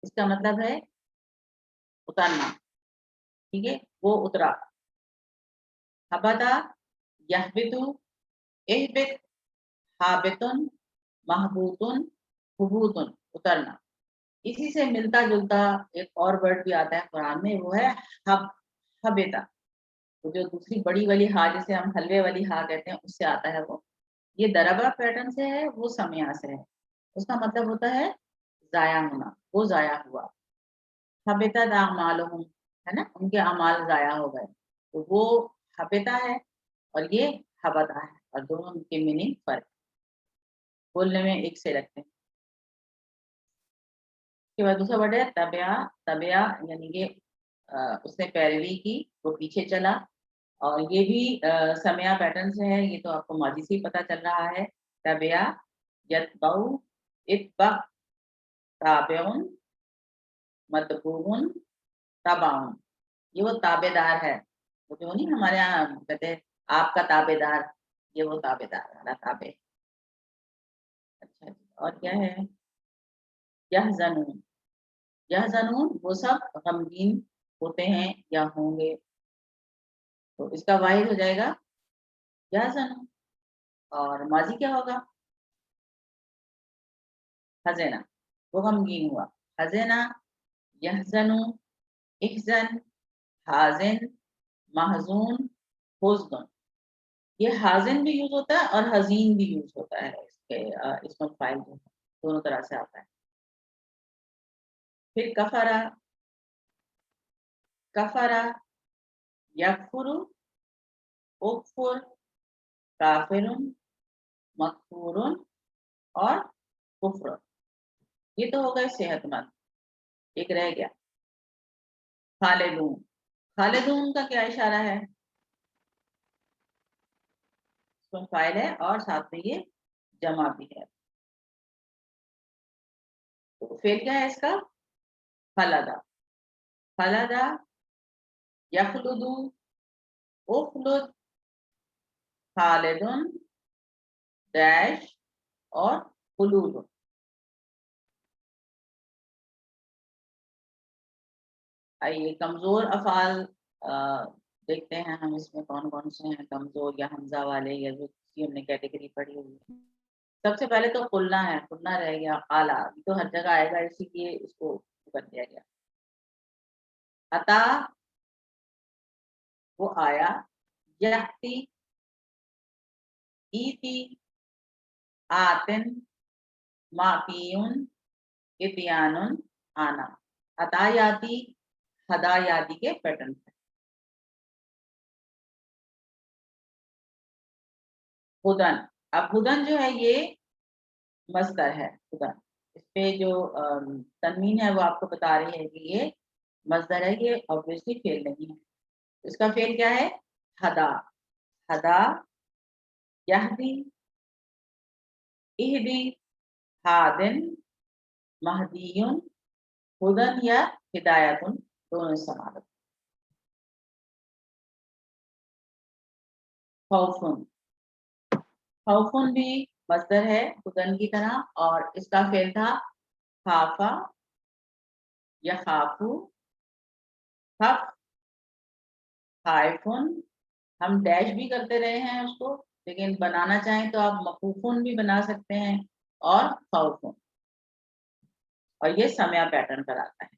इसका मतलब है उतरना, ठीक है, वो उतरा। हबता यहबितु, इहबित, हाबितुन, महबूतुन, हुबूतुन, उतरना। इसी से मिलता जुलता एक और वर्ड भी आता है कुरान में, वो है हब, हबेता। तो जो दूसरी बड़ी वाली हा, जिसे हम हलवे वाली हा कहते हैं, उससे आता है वो। ये दरबा पैटर्न से है, वो समया से है। उसका मतलब होता है जाया होना, वो जाया हुआ। हबेता दामालुहुम, है ना, उनके अमाल जाया हो गए, तो वो हबेता है और ये हबता है, और दोनों के मीनिंग फर्क, बोलने में एक से लगते हैं। उसके बाद दूसरा वर्ड है तबिया, तबिया यानी कि उसने पैरवी की, वो पीछे चला, और ये भी समया पैटर्न से है, ये तो आपको माजी से ही पता चल रहा है। तबिया, यतबउ, इत्बा, ताबिउन, मतबूउन, तबाउन, ये वो ताबेदार है, वो जो नहीं हमारे यहाँ कहते हैं आपका ताबेदार, ये वो ताबेदार वाला ताबे। अच्छा जी, और क्या है। यहज़नून, यहज़नून वो सब गमगीन होते हैं या होंगे, तो इसका वाहिद हो जाएगा यहज़नून, और माजी क्या होगा। हज़ना, वो गमगीन हुआ। हज़ना, यहज़नु, इहज़न, हाज़िन, महज़ून, हुज़्न। ये हाज़िन भी यूज होता है और हज़ीन भी यूज होता है, इसके इसमें फाइल जो है दोनों तरह से आता है। फिर कफरा, कफरा, यकफुरु, उकफुर, काफिरुन, मकफूरुन और कुफ्र। ये तो हो गए सेहतमंद, एक रह गया खालिदून। खालिदून का क्या इशारा है, इसमें फाइल है और साथ में ये जमा भी है, तो फेल क्या है इसका। खलदा, खलदा, यखलुदु, उखलुद, खालिदुन, डैश और खुलूद। आइए कमजोर अफाल देखते हैं हम, इसमें कौन कौन से हैं कमजोर या हमजा वाले, या जो हमने कैटेगरी पढ़ी हुई है। सबसे पहले तो खुलना है, खुलना रह गया, आला तो हर जगह आएगा, इसीलिए इसको कर दिया गया। अता वो आया, यहती, ईती, आतिन, मातीउन, इतियानुन, आना। अतायाती, हदायाती के पैटर्न है। हुदन, अब हुदन जो है ये मस्दर है, हुदन, इस पे जो तनवीन है वो आपको बता रही है कि ये मस्दर है, ये ऑब्वियसली फेल नहीं है। इसका फेल क्या है, हदा, हदा, यहदी, इहदी, हादिन, महदीयुन, हुदन या हिदायतुन, दोनों समान। खौफुन, खौफुन भी मस्दर है हुदन की तरह, और इसका फेल था खाफा, यखाफु, खफ, खाइफुन। हम डैश भी करते रहे हैं उसको, लेकिन बनाना चाहें तो आप मखूफुन भी बना सकते हैं, और खौफुन, और ये समया पैटर्न पर आता है।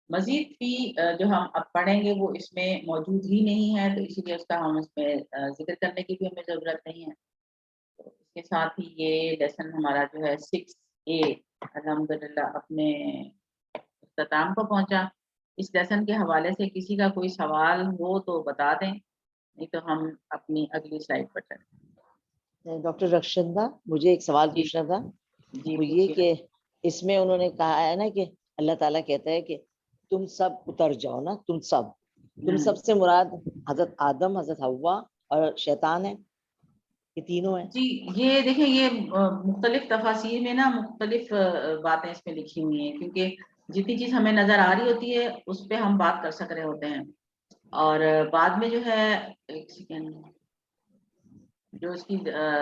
مزید فی جو ہم اب پڑھیں گے وہ اس میں موجود ہی نہیں ہے، تو اسی لیے اس کا ہم اس میں ذکر کرنے کی بھی ہمیں ضرورت نہیں ہے. تو اس کے ساتھ ہی یہ لیسن ہمارا جو ہے 6A الحمدللہ اپنے اختتام کو پہنچا. اس لیسن کے حوالے سے کسی کا کوئی سوال ہو تو بتا دیں، نہیں تو ہم اپنی اگلی سلائڈ پر چلیں. ڈاکٹر رخشندہ، مجھے ایک سوال جی پوچھنا تھا. جی وہ یہ پوچھیے. کہ اس میں انہوں نے کہا ہے نا کہ اللہ تعالیٰ کہتا ہے کہ تم سب اتر جاؤ نا، تم سب سے مراد حضرت آدم، حضرت حوا اور شیطان ہے، یہ تینوں ہیں. جی یہ دیکھیں، یہ مختلف تفاسیر میں نا مختلف باتیں اس میں لکھی ہوئی ہیں، کیونکہ جتنی چیز ہمیں نظر آ رہی ہوتی ہے اس پہ ہم بات کر سک رہے ہوتے ہیں، اور بعد میں جو ہے ایک سیکنڈ جو اس کی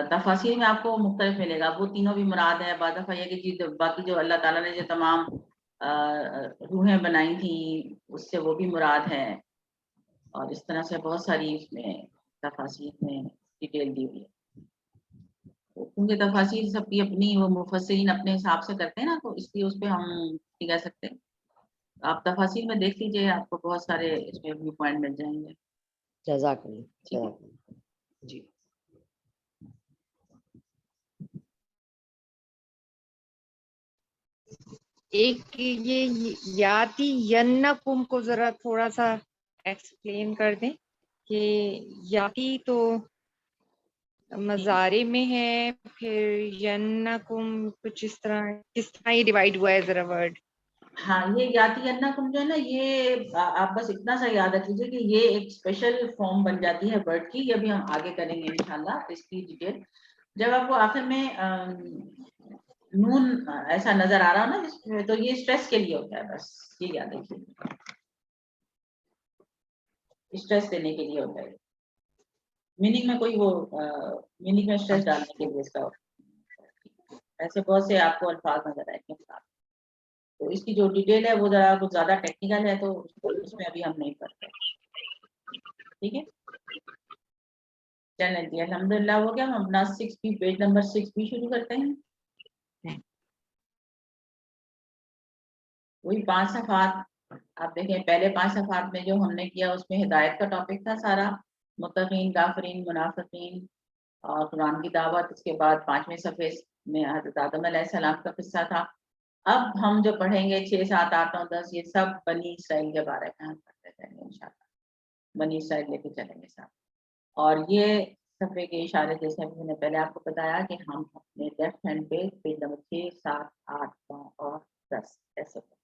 تفاسیر میں آپ کو مختلف ملے گا، وہ تینوں بھی مراد ہے. بعض دفعہ یہ کہ باقی جو اللہ تعالیٰ نے جو تمام روحیں بنائی تھیں اس سے وہ بھی مراد ہے، اور اس طرح سے بہت ساری اس میں تفاسیر میں ڈیٹیل دی ہوئی ہے. کیونکہ تفاسیر سب کی اپنی وہ مفسرین اپنے حساب سے کرتے ہیں نا، تو اس لیے اس پہ ہم نہیں کہہ سکتے. آپ تفاسیر میں دیکھ لیجیے، آپ کو بہت سارے اس میں ویو پوائنٹ مل جائیں گے. جزاک اللہ. جی ایک یہ یاتی ینکم کو ذرا تھوڑا سا ایکسپلین کر دیں کہ یاتی تو مضارع میں ہے، پھر ینکم کچھ اس طرح کس طرح یہ ڈیوائڈ ہوا ہے ذرا ورڈ. ہاں، یہ یاتی انکم جو ہے نا، یہ آپ بس اتنا سا یاد رکھ لیجیے کہ یہ ایک اسپیشل فارم بن جاتی ہے ورڈ کی. یہ بھی ہم آگے کریں گے انشاءاللہ اس کی ڈیٹیل. جب آپ کو آخر میں نون ایسا نظر آ رہا ہو نا جس میں، تو یہ اسٹریس کے لیے ہوتا ہے، بس یہ یاد رکھیے، اسٹریس دینے کے لیے ہوتا ہے. میننگ میں کوئی وہ میننگ میں اسٹریس ڈالنے کے لیے اس کا. ایسے بہت سے آپ کو الفاظ نظر آئیں گے. تو اس کی جو ڈیٹیل ہے وہ ذرا کچھ زیادہ ٹیکنیکل ہے، تو اس میں ابھی ہم نہیں پڑھتے. ٹھیک ہے، چلیں جی الحمدللہ ہو گیا. ہم اپنا 6B پیج نمبر 6B شروع کرتے ہیں. وہی 5 صفحات آپ دیکھیں. پہلے 5 صفحات میں جو ہم نے کیا اس میں ہدایت کا ٹاپک تھا سارا، متقین، کافرین، منافقین اور قرآن کی دعوت. اس کے بعد 5ویں صفحے میں حضرت آدم علیہ السلام کا قصہ تھا. اب ہم جو پڑھیں گے 6، 7، 8، 9، 10 یہ سب بنی اسرائیل کے بارے میں ہم پڑھتے جائیں گے انشاءاللہ. بنی اسرائیل لے کے چلیں گے ساتھ. اور یہ صفحے کے اشارے جیسے میں نے پہلے آپ کو بتایا کہ ہم اپنے لیفٹ ہینڈ پہ پیج نمبر 6، 7، 8، 9 اور 10 ایسے پڑھتے ہیں.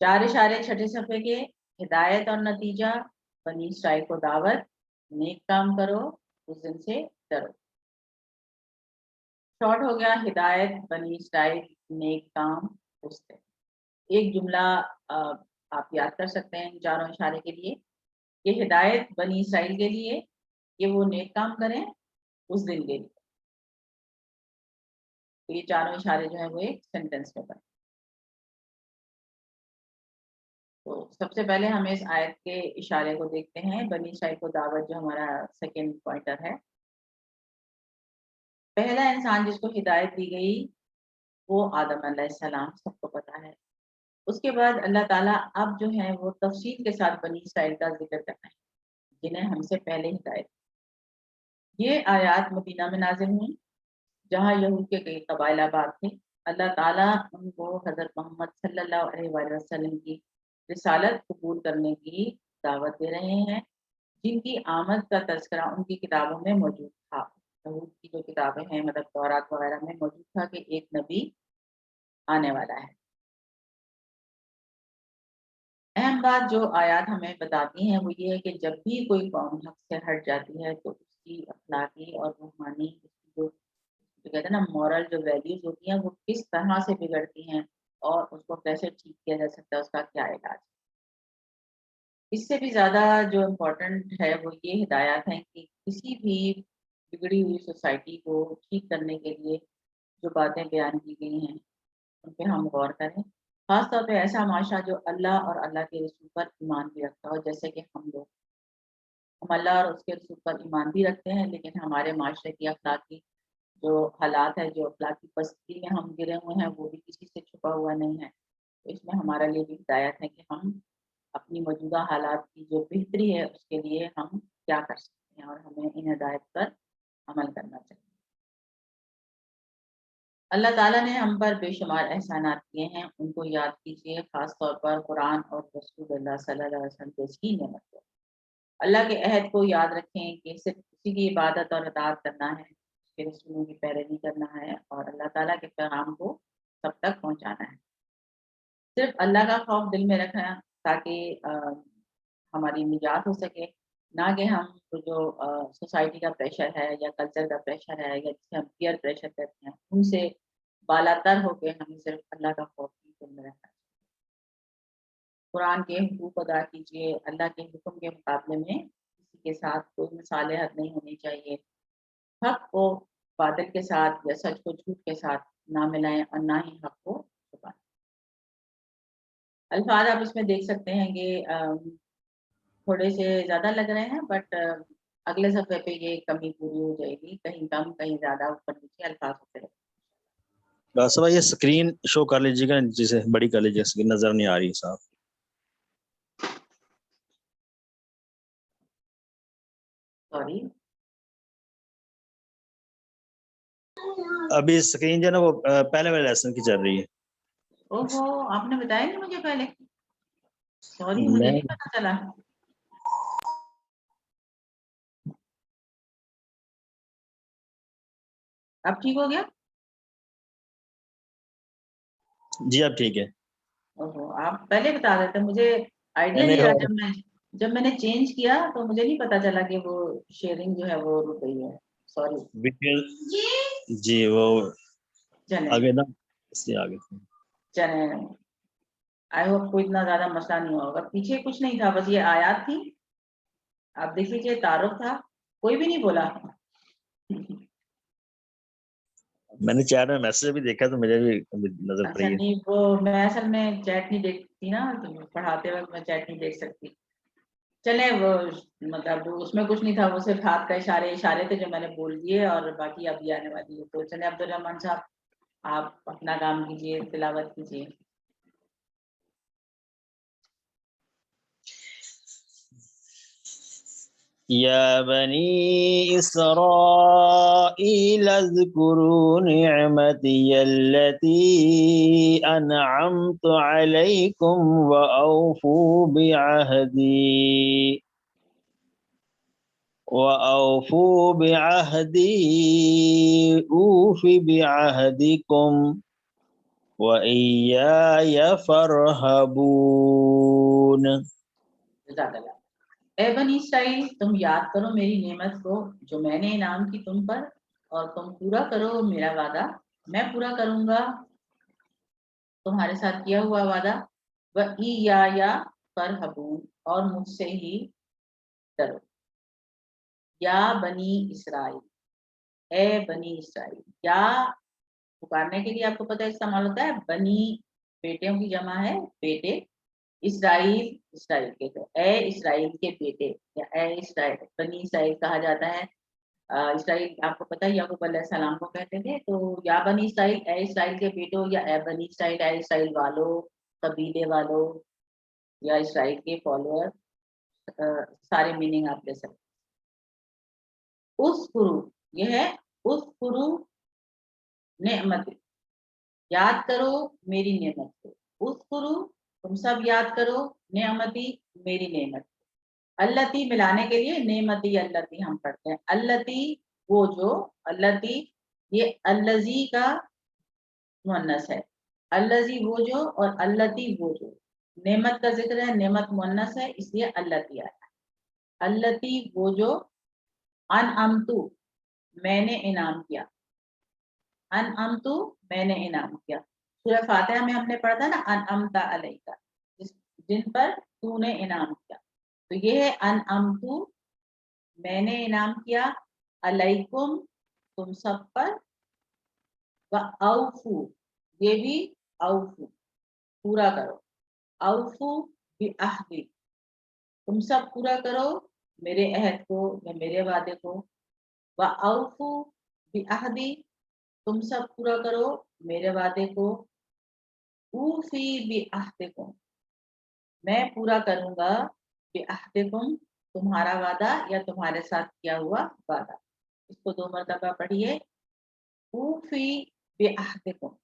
4 اشارے چھٹے صفحے کے: ہدایت اور نتیجہ، بنی اسرائیل کو دعوت، نیک کام کرو، اس دن سے ڈرو. شارٹ ہو گیا ہدایت، بنی اسرائیل، نیک کام، اس دن. ایک جملہ آپ یاد کر سکتے ہیں ان چاروں اشارے کے لیے. یہ ہدایت بنی اسرائیل کے لیے، یہ وہ نیک کام کریں اس دن کے لیے. تو یہ چاروں اشارے جو ہیں وہ ایک سینٹینس میں بنے. تو سب سے پہلے ہم اس آیت کے اشارے کو دیکھتے ہیں. بنی اسرائیل کو دعوت جو ہمارا سیکنڈ پوائنٹر ہے. پہلا انسان جس کو ہدایت دی گئی وہ آدم علیہ السلام، سب کو پتا ہے. اس کے بعد اللہ تعالیٰ اب جو ہے وہ تفصیل کے ساتھ بنی اسرائیل کا ذکر کرنا ہے جنہیں ہم سے پہلے ہدایت. یہ آیات مدینہ میں نازل ہوئی جہاں یہود کے کئی قبائل آباد تھے. اللہ تعالیٰ ان کو حضرت محمد صلی اللہ علیہ وآلہ وسلم کی رسالت قبول کرنے کی دعوت دے رہے ہیں، جن کی آمد کا تذکرہ ان کی کتابوں میں موجود تھا. یہود کی جو کتابیں ہیں مطلب تورات وغیرہ میں موجود تھا کہ ایک نبی آنے والا ہے. اہم بات جو آیات ہمیں بتاتی ہیں وہ یہ ہے کہ جب بھی کوئی قوم حق سے ہٹ جاتی ہے تو اس کی اخلاقی اور روحانی جو کہتے ہیں نا مورل جو ویلیوز ہوتی ہیں وہ کس طرح سے بگڑتی ہیں اور اس کو کیسے ٹھیک کیا جا سکتا ہے، اس کا کیا علاج. اس سے بھی زیادہ جو امپورٹنٹ ہے وہ یہ ہدایات ہیں کہ کسی بھی بگڑی ہوئی سوسائٹی کو ٹھیک کرنے کے لیے جو باتیں بیان کی گئی ہیں ان پہ ہم غور کریں. خاص طور پہ ایسا معاشرہ جو اللہ اور اللہ کے رسول پر ایمان بھی رکھتا ہو، جیسے کہ ہم لوگ. ہم اللہ اور اس کے رسول پر ایمان بھی رکھتے ہیں، لیکن ہمارے معاشرے کی اخلاقی جو حالات ہے، جو اخلاقی پستی میں ہم گرے ہوئے ہیں وہ بھی کسی سے چھپا ہوا نہیں ہے. تو اس میں ہمارے لیے بھی ہدایت ہے کہ ہم اپنی موجودہ حالات کی جو بہتری ہے اس کے لیے ہم کیا کر سکتے ہیں اور ہمیں ان ہدایت پر عمل کرنا چاہیے۔ اللہ تعالیٰ نے ہم پر بے شمار احسانات کیے ہیں، ان کو یاد کیجیے، خاص طور پر قرآن اور رسول اللہ صلی اللہ علیہ وسلم کی نعمت کو۔ اللہ کے عہد کو یاد رکھیں کہ صرف اسی کی عبادت اور اطاعت کرنا ہے، اس کے رسولوں کی پیروی کرنا ہے اور اللہ تعالیٰ کے پیغام کو سب تک پہنچانا ہے۔ صرف اللہ کا خوف دل میں رکھنا تاکہ ہماری نجات ہو سکے، نہ کہ ہم جو سوسائٹی کا پریشر ہے یا کلچر کا پریشر ہے یا جسے ہم پیئر پریشر کہتے ہیں ان سے بالاتر ہو کے ہمیں صرف اللہ کا خوف دل میں رکھنا ہے۔ قرآن کے حقوق ادا کیجیے، اللہ کے حکم کے مقابلے میں کسی کے ساتھ کوئی مصالحت نہیں ہونی چاہیے، حق کو باطل کے ساتھ یا سچ کو جھوٹ کے ساتھ نہ ملائیں اور نہ ہی حق کو چھپائیں۔ الفاظ آپ اس میں دیکھ سکتے ہیں کہ تھوڑے سے زیادہ لگ رہے ہیں، بٹ اگلے صفحے پہ یہ کمی پوری ہو جائے گی، کہیں کم کہیں زیادہ اوپر نیچے الفاظ ہوتے رہتے ہیں۔ صاحب یہ اسکرین شو کر لیجیے گا، جسے بڑی کر لیجیے، اسکرین نظر نہیں آ رہی صاحب۔ سوری، ابھی اسکرین جو ہے نا وہ پہلے والے لیسن کی چل رہی ہے۔ اوہو، آپ نے بتایا نہیں مجھے پہلے، سوری مجھے نہیں پتا چلا۔ اب ٹھیک ہو گیا؟ جی اب ٹھیک ہے۔ اوہو، آپ پہلے بتا دیتے، مجھے آئیڈیا نہیں رہا، جب میں نے چینج کیا تو مجھے نہیں پتا چلا کہ وہ شیئرنگ جو ہے وہ رک گئی ہے، سوری۔ جی وہ چلیں آگے نا اس لیے آگے چلیں، آئی ہوپ کوئی اتنا زیادہ مسئلہ نہیں ہوگا۔ پیچھے کچھ نہیں تھا، بس یہ آیات تھی، آپ دیکھ لیجیے، تعارف تھا، کوئی بھی نہیں بولا۔ میں نے چیٹ میں میسج بھی دیکھا تو مجھے بھی نظر اچھا پڑی ہے۔ نہیں، وہ میں اصل میں چیٹ نہیں دیکھتی نا، پڑھاتے وقت میں چیٹ نہیں دیکھ سکتی۔ چلیں، وہ مطلب اس میں کچھ نہیں تھا، وہ صرف ہاتھ کا اشارے تھے جو میں نے بول دیے، اور باقی ابھی آنے والی ہے۔ تو چلیں عبدالرحمن صاحب، آپ اپنا کام کیجیے، تلاوت کیجیے۔ يا بني إسرائيل اذكروا نعمتي التي أنعمت عليكم وأوفوا بعهدي أوف بعهدكم وإياي فارهبون۔ جزاک اللہ۔ اے بنی اسرائیل، تم یاد کرو میری نعمت کو جو میں نے انعام کی تم پر، اور تم پورا کرو میرا وعدہ، میں پورا کروں گا تمہارے ساتھ کیا ہوا وعدہ۔ وَإِيَّايَ فَارْهَبُونَ، اور مجھ سے ہی ڈرو۔ یا بنی اسرائیل، اے بنی اسرائیل، یا پکارنے کے لیے آپ کو پتہ استعمال ہوتا ہے، بنی بیٹیوں کی جمع ہے بیٹے، اسرائیل اسرائیل کے، تو اے اسرائیل کے بیٹے یا اے اسرائیل، بنی اسرائیل کہا جاتا ہے۔ اسرائیل آپ کو پتہ ہے یعقوب علیہ السلام کو کہتے تھے، تو یا بنی اسرائیل، اے اسرائیل کے بیٹوں، یا اے بنی اسرائیل، اے اسرائیل والو، قبیلے والو یا اسرائیل کے فالوور، سارے میننگ آپ لے سکتے۔ اذکروا، یہ ہے اذکروا نعمت، یاد کرو میری نعمت کو۔ اذکروا، تم سب یاد کرو، نعمتی، میری نعمت۔ اللتی ملانے کے لیے نعمتی اللتی ہم پڑھتے ہیں، اللتی وہ جو، اللتی یہ الذی کا مؤنث ہے، الذی وہ جو، اور اللتی وہ جو، نعمت کا ذکر ہے، نعمت مؤنث ہے اس لیے اللتی آیا۔ اللتی وہ جو، انعمتو میں نے انعام کیا، انعمتو میں نے انعام کیا۔ سورہ فاتحہ میں ہم نے پڑھا تھا نا، انعمت علیک، جن پر تو نے انعام کیا، تو یہ ہے انعمتو میں نے انعام کیا، علیکم تم سب پر، وَأَوْفُوا یہ بھی اوفو پورا کرو، اوفو بعہدی تم سب پورا کرو میرے عہد کو یا میرے وعدے کو، وَأَوْفُوا بعہدی تم سب پورا کرو میرے وعدے کو، ऊफी बिअहदिकुम, मैं पूरा करूंगा, बिअहदिकुम तुम्हारा वादा या तुम्हारे साथ किया हुआ वादा। इसको 2 मरतबा पढ़िए, ऊफी बिअहदिकुम,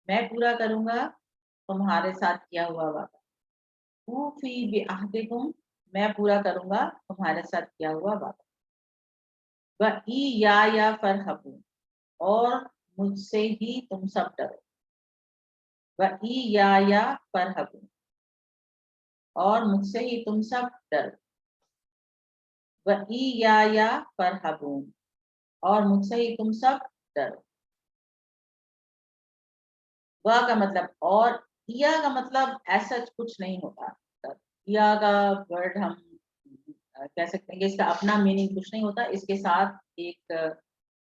मैं पूरा करूंगा तुम्हारे साथ किया हुआ वादा। ऊफी बिअहदिकुम, मैं पूरा करूंगा तुम्हारे साथ किया हुआ वादा। व इया फरहबून, और मुझसे ही तुम सब डरो। व इया फरहबून, और मुझसे ही तुम सब डरो। व इया फरहबून, और मुझसे ही तुम सब डरो। व का मतलब और, इया का मतलब ऐसा कुछ नहीं होता। इया का वर्ड हम कह सकते हैं कि इसका अपना मीनिंग कुछ नहीं होता, इसके साथ एक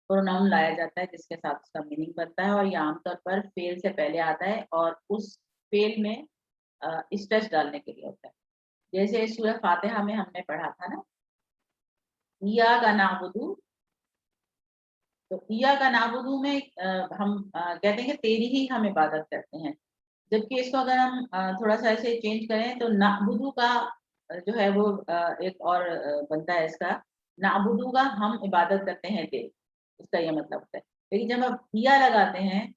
प्रोनाउन लाया जाता है जिसके साथ उसका मीनिंग बनता है, और ये आमतौर पर फेल से पहले आता है और उस फेल में स्ट्रेस डालने के लिए होता है। जैसे सूरह फातिहा में हमने पढ़ा था ना, इय्याका नअबुदु, तो इय्याका नअबुदु में हम कहते हैं कि तेरी ही हम इबादत करते हैं, जबकि इसको अगर हम थोड़ा सा ऐसे चेंज करें तो नअबुदु का जो है वो एक और बनता है इसका, नअबुदु का हम इबादत करते हैं तेरी, इसका ये मतलब होता है। लेकिन जब आप इया लगाते हैं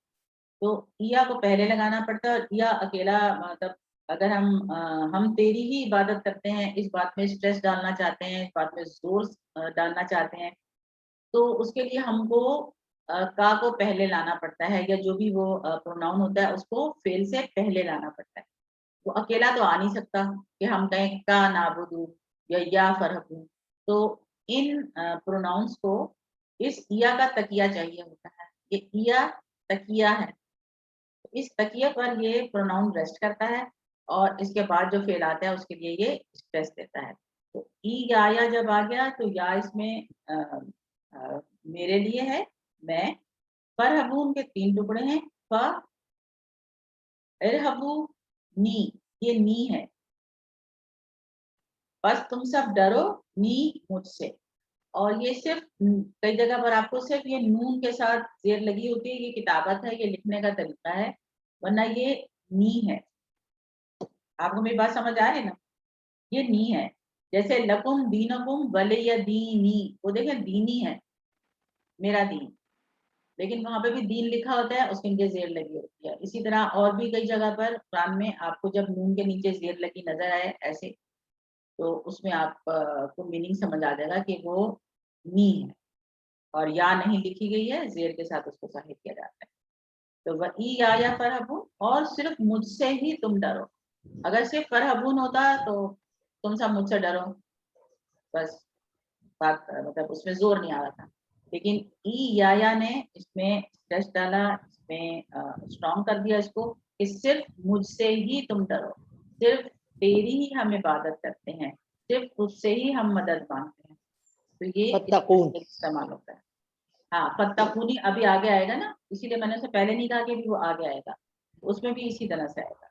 तो इया को पहले लगाना पड़ता है, और इया अकेला मतलब अगर हम तेरी ही इबादत करते हैं, इस बात में स्ट्रेस डालना चाहते हैं, इस बात में जोर डालना चाहते हैं, तो उसके लिए हमको का को पहले लाना पड़ता है, या जो भी वो प्रोनाउन होता है उसको फेल से पहले लाना पड़ता है। वो अकेला तो आ नहीं सकता कि हम कहें का नाबुदू या फरहबू। तो इन प्रोनाउंस को इस इया का तकिया चाहिए होता है, ये इया तकिया है, तो इस तकिए पर ये प्रोनाउन रेस्ट करता है, और इसके बाद जो फेल आता है उसके लिए ये स्ट्रेस देता है। तो ई या जब आ गया तो या इसमें मेरे लिए है, मैं, फरहबून के 3 टुकड़े हैं, फ, इरहबू, नी, ये नी है, बस तुम सब डरो नी मुझसे। और ये सिर्फ कई जगह पर आपको सिर्फ ये नून के साथ जेर लगी होती है, ये किताबत है, ये लिखने का तरीका है, वरना ये नी है। आपको मेरी बात समझ आ रही है ना, ये नी है। जैसे लकुम दीनकुम वलिय दीनी, वो देखें दीनी है, मेरा दीन, लेकिन वहां पे भी दीन लिखा होता है, उसके नीचे जेर लगी होती है। इसी तरह और भी कई जगह पर कुरान में आपको जब नून के नीचे जेर लगी नजर आए ऐसे, तो उसमें आप को मीनिंग समझ आ जाएगा कि वो नी है, और या नहीं लिखी गई है, जेर के साथ उसको जाहिर किया जाता है। तो वही या फरहबून, और सिर्फ मुझसे ही तुम डरो। अगर सिर्फ फरहबून होता तो तुम सब मुझसे डरो, बस बात मतलब उसमें जोर नहीं आ रहा था। लेकिन ई या ने इसमें स्ट्रेस डाला, इसमें स्ट्रॉन्ग कर दिया इसको कि सिर्फ मुझसे ही तुम डरो, सिर्फ तेरी ही हम इबादत करते हैं, सिर्फ उससे ही हम मदद मांगते हैं। तो ये इस्तेमाल होता है। हाँ, फत्तकूनी अभी आगे आएगा ना, इसीलिए मैंने उसे पहले नहीं कहा कि भी वो आगे आएगा, उसमें भी इसी तरह से आएगा।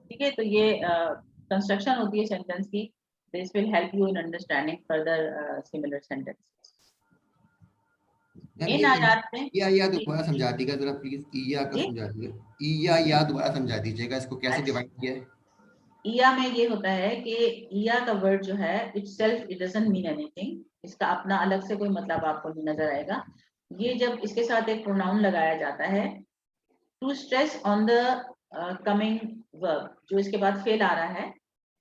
ठीक है, तो ये कंस्ट्रक्शन होती है सेंटेंस की। This will help you in understanding further similar sentences. इन आयात में या दोबारा समझा दीजिएगा जरा प्लीज, इया का समझा दीजिएगा, या दोबारा समझा दीजिएगा, इसको कैसे डिवाइड किया है। इया में ये होता है कि इया का वर्ड जो है itself it doesn't mean anything, इसका अपना अलग से कोई मतलब आपको नहीं नजर आएगा। ये जब इसके साथ एक प्रोनाउन लगाया जाता है to stress on the coming verb, जो इसके बाद फेल आ रहा है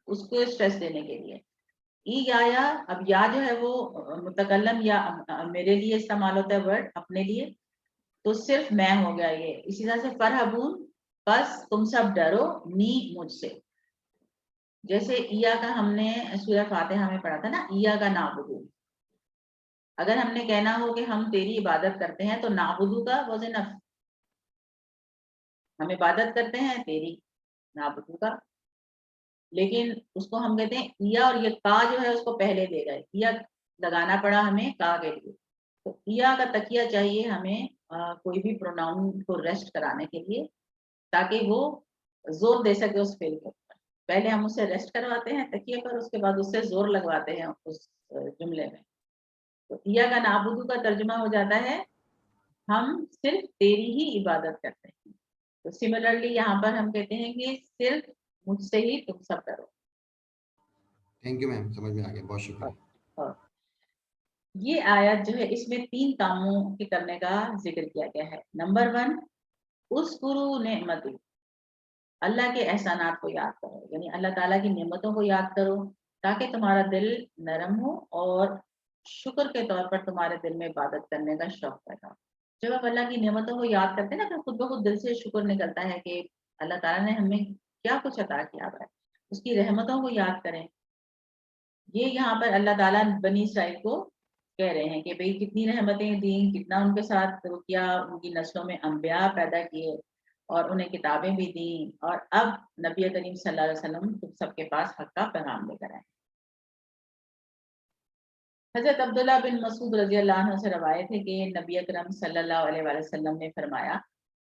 उसको स्ट्रेस देने के लिए। ई या अब या जो है वो मुतकल्लम या मेरे लिए इस्तेमाल होता है वर्ड अपने लिए, तो सिर्फ मैं हो गया ये। इसी तरह से फरहबून, बस तुम सब डरो नी मुझसे। जैसे इया का हमने सूरह फातिहा में पढ़ा था ना, इया का नाबुदू, अगर हमने कहना हो कि हम तेरी इबादत करते हैं तो नाबुदू का वाज इनफ, हम इबादत करते हैं तेरी, नाबुदू का। लेकिन उसको हम कहते हैं इया, और ये का जो है उसको पहले दे गए, इया लगाना पड़ा हमें का के लिए। तो इया का तकिया चाहिए हमें कोई भी प्रोनाउन को रेस्ट कराने के लिए, ताकि वो जोर दे सके उस फेल के ऊपर। पहले हम उसे रेस्ट करवाते हैं तकिए पर, उसके बाद उससे जोर लगवाते हैं उस जुमले में। तो इया का नाबुदू का तर्जुमा हो जाता है हम सिर्फ तेरी ही इबादत करते हैं। تو सिमिलरली यहाँ पर हम कहते हैं कि सिर्फ मुझसे ही तुम सब डरो। थैंक यू मैम, समझ में आ गया, बहुत शुक्रिया। और ये आयत जो है इसमें 3 कामों के करने का जिक्र किया गया है। नंबर 1, उस्कुरू नेमती, अल्लाह के एहसानात को याद करो, यानी अल्लाह ताला की नेमतों को याद करो ताकि तुम्हारा दिल नरम हो और शुक्र के तौर पर तुम्हारे दिल में इबादत करने का शौक पैदा हो। जब आप अल्लाह की नेमतों को याद करते हैं ना, तो खुद ब खुद दिल से शुक्र निकलता है कि अल्लाह ताला ने हमें क्या कुछ अता किया है, उसकी रहमतों को याद करें। ये यहाँ पर अल्लाह ताला बनी इसराइल को कह रहे हैं कि भाई कितनी रहमतें दी, कितना उनके साथ किया, उनकी नस्लों में अंबिया पैदा किए और उन्हें किताबें भी दी, और अब नबी करीम सल्लल्लाहु अलैहि वसल्लम तुम सबके पास हक का पैगाम लेकर आए। हजरत अब्दुल्ला बिन मसूद रजी अल्लाह अन्हु से रवायत है कि नबी अकरम सल्लल्लाहु अलैहि वसल्लम ने फरमाया,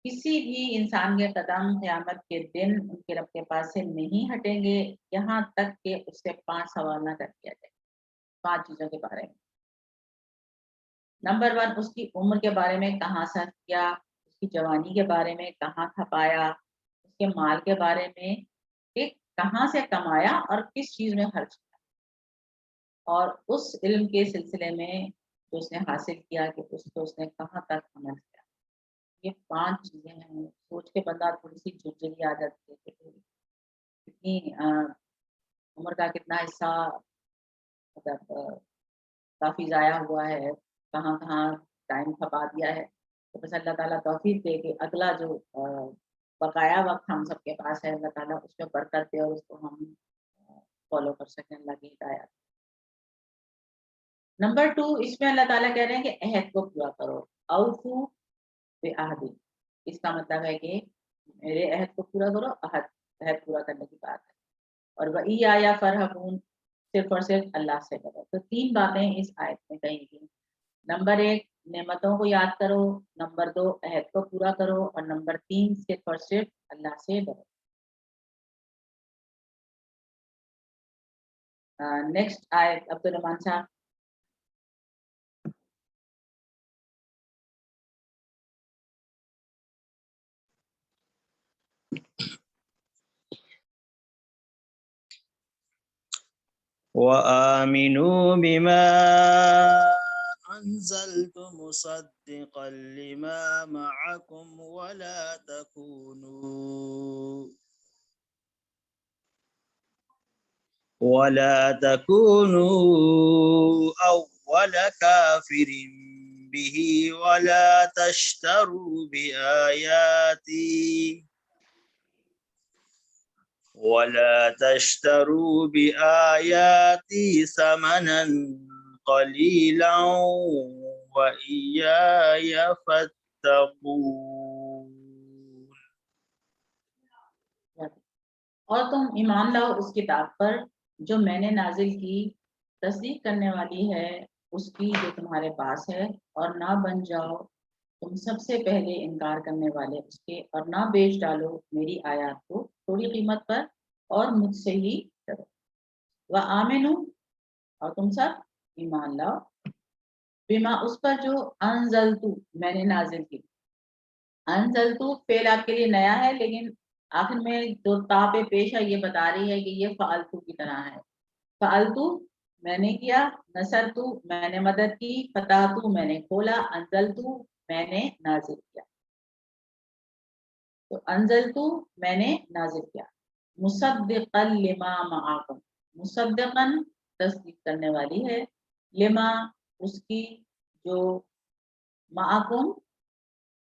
किसी भी इंसान के कदम क़यामत के दिन उनके रब के पास से नहीं हटेंगे यहाँ तक कि उससे 5 सवाल ना कर दिया जाए। 5 चीजों के बारे में। नंबर 1, उसकी उम्र के बारे में, कहाँ सर किया, उसकी जवानी के बारे में, कहाँ खपाया, उसके माल के बारे में कि कहाँ से कमाया और किस चीज में खर्च किया, और उस इल्म के सिलसिले में जो उसने हासिल किया कि उसको उसने कहाँ तक अमल किया। ये 5 चीजें हैं, सोच के बंदा थोड़ी सी झुरझुरी आ जाती है कि कितनी उम्र का कितना हिस्सा मतलब काफी जाया हुआ है, कहाँ कहाँ टाइम खपा दिया है। तो बस अल्लाह ताला तौफीक दे कि अगला जो बकाया वक्त हम सबके पास है, अल्लाह ताला उसमें बरकत दे और उसको हम फॉलो कर सकें अल्लाह की हिदायत। नंबर 2, इसमें अल्लाह ताला कह रहे हैं कि अहद को पूरा करो, औफू बिअहदी। इसका मतलब है कि मेरे अहद को पूरा करो, अहद पूरा करने की बात है। और वही आया फरहबून, सिर्फ और सिर्फ अल्लाह से डरो। तो 3 बातें इस आयत में कही गई। नंबर 1, नेमतों को याद करो, नंबर 2, अहद को पूरा करो, और नंबर 3, सिर्फ और सिर्फ अल्लाह से डरो। नेक्स्ट आयत अब्दुल रहमान साहब। وآمنوا بما أنزلت مصدقا لما معكم ولا تكونوا أول كافر به ولا تشتروا بآياتي ثمنا قليلا وإياي فاتقون। और तुम ईमान लाओ उस किताब पर जो मैंने नाजिल की, तस्दीक करने वाली है उसकी जो तुम्हारे पास है, और ना बन जाओ तुम सबसे पहले इनकार करने वाले उसके, और ना बेच डालो मेरी आयत को थोड़ी कीमत पर, और मुझसे ही डरो। व आमिनु, और तुम सब ईमान लाओ, बिमा उस पर जो अनजलतु मैंने नाजिल की। अनजलतु फेल आपके लिए नया है, लेकिन आखिर में जो तापे पेशा ये बता रही है कि ये फालतू की तरह है। फालतू मैंने किया, नसरतु मैंने मदद की, फताहतु मैंने खोला, अनजलतु मैंने नाजिल किया। तो अनजलतु मैंने नाजिल किया, मुसद्दिक़न लिमा मआकुम, मुसद्दिक़न तस्दीक करने वाली है, लिमा उसकी जो मआकुम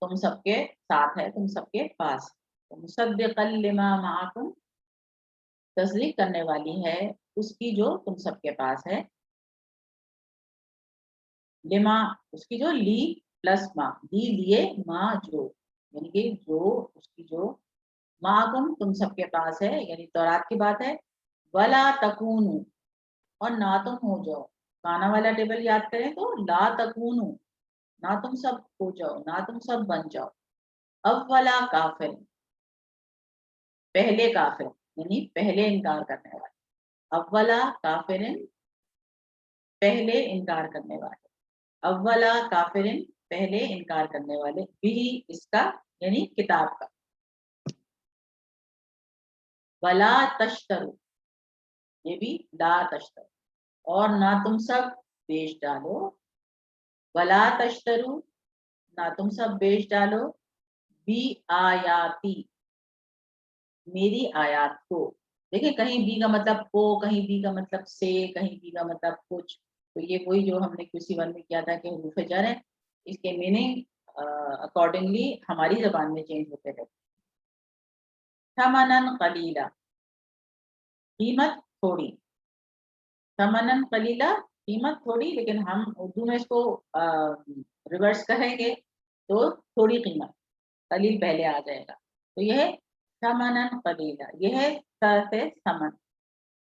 तुम सबके साथ है, तुम सबके पास। तो मुसद्दिक़न लिमा मआकुम तस्दीक करने वाली है उसकी जो तुम सबके पास है। लिमा उसकी जो ली प्लस माँ, ली लिए माँ जो, यानी कि जो उसकी जो माकुम तुम सबके पास है, यानी तौरात की बात है। वला तकूनु, और ना तुम हो जाओ, खाना वाला टेबल याद करें तो ला तकूनु, ना तुम सब हो जाओ, ना तुम सब बन जाओ। अव्वला काफिर, पहले काफिर यानी पहले इनकार करने वाले। अव्वला काफिरिन, पहले इनकार करने वाले। अव्वला काफिरिन, पहले इनकार करने वाले, भी इसका यानी किताब का। वला तश्तरू, ये भी ला तश्तरू, और ना तुम सब बेच डालो, वला तश्तरू, ना तुम सब बेच डालो, बी आयाती, मेरी आयात को। देखिए कहीं बी का मतलब को, कहीं बी का मतलब से, कहीं बी का मतलब कुछ, तो ये वही जो हमने QC1 में किया था कि हुरूफ जर है, इसके मीनिंग अकॉर्डिंगली हमारी जबान में चेंज होते रहते। थमनन कलीला, कीमत थोड़ी, थमनन कलीला, कीमत थोड़ी, लेकिन हम उर्दू में इसको रिवर्स कहेंगे तो थोड़ी कीमत, कलील पहले आ जाएगा, तो यह थमनन कलीला, यह से समन,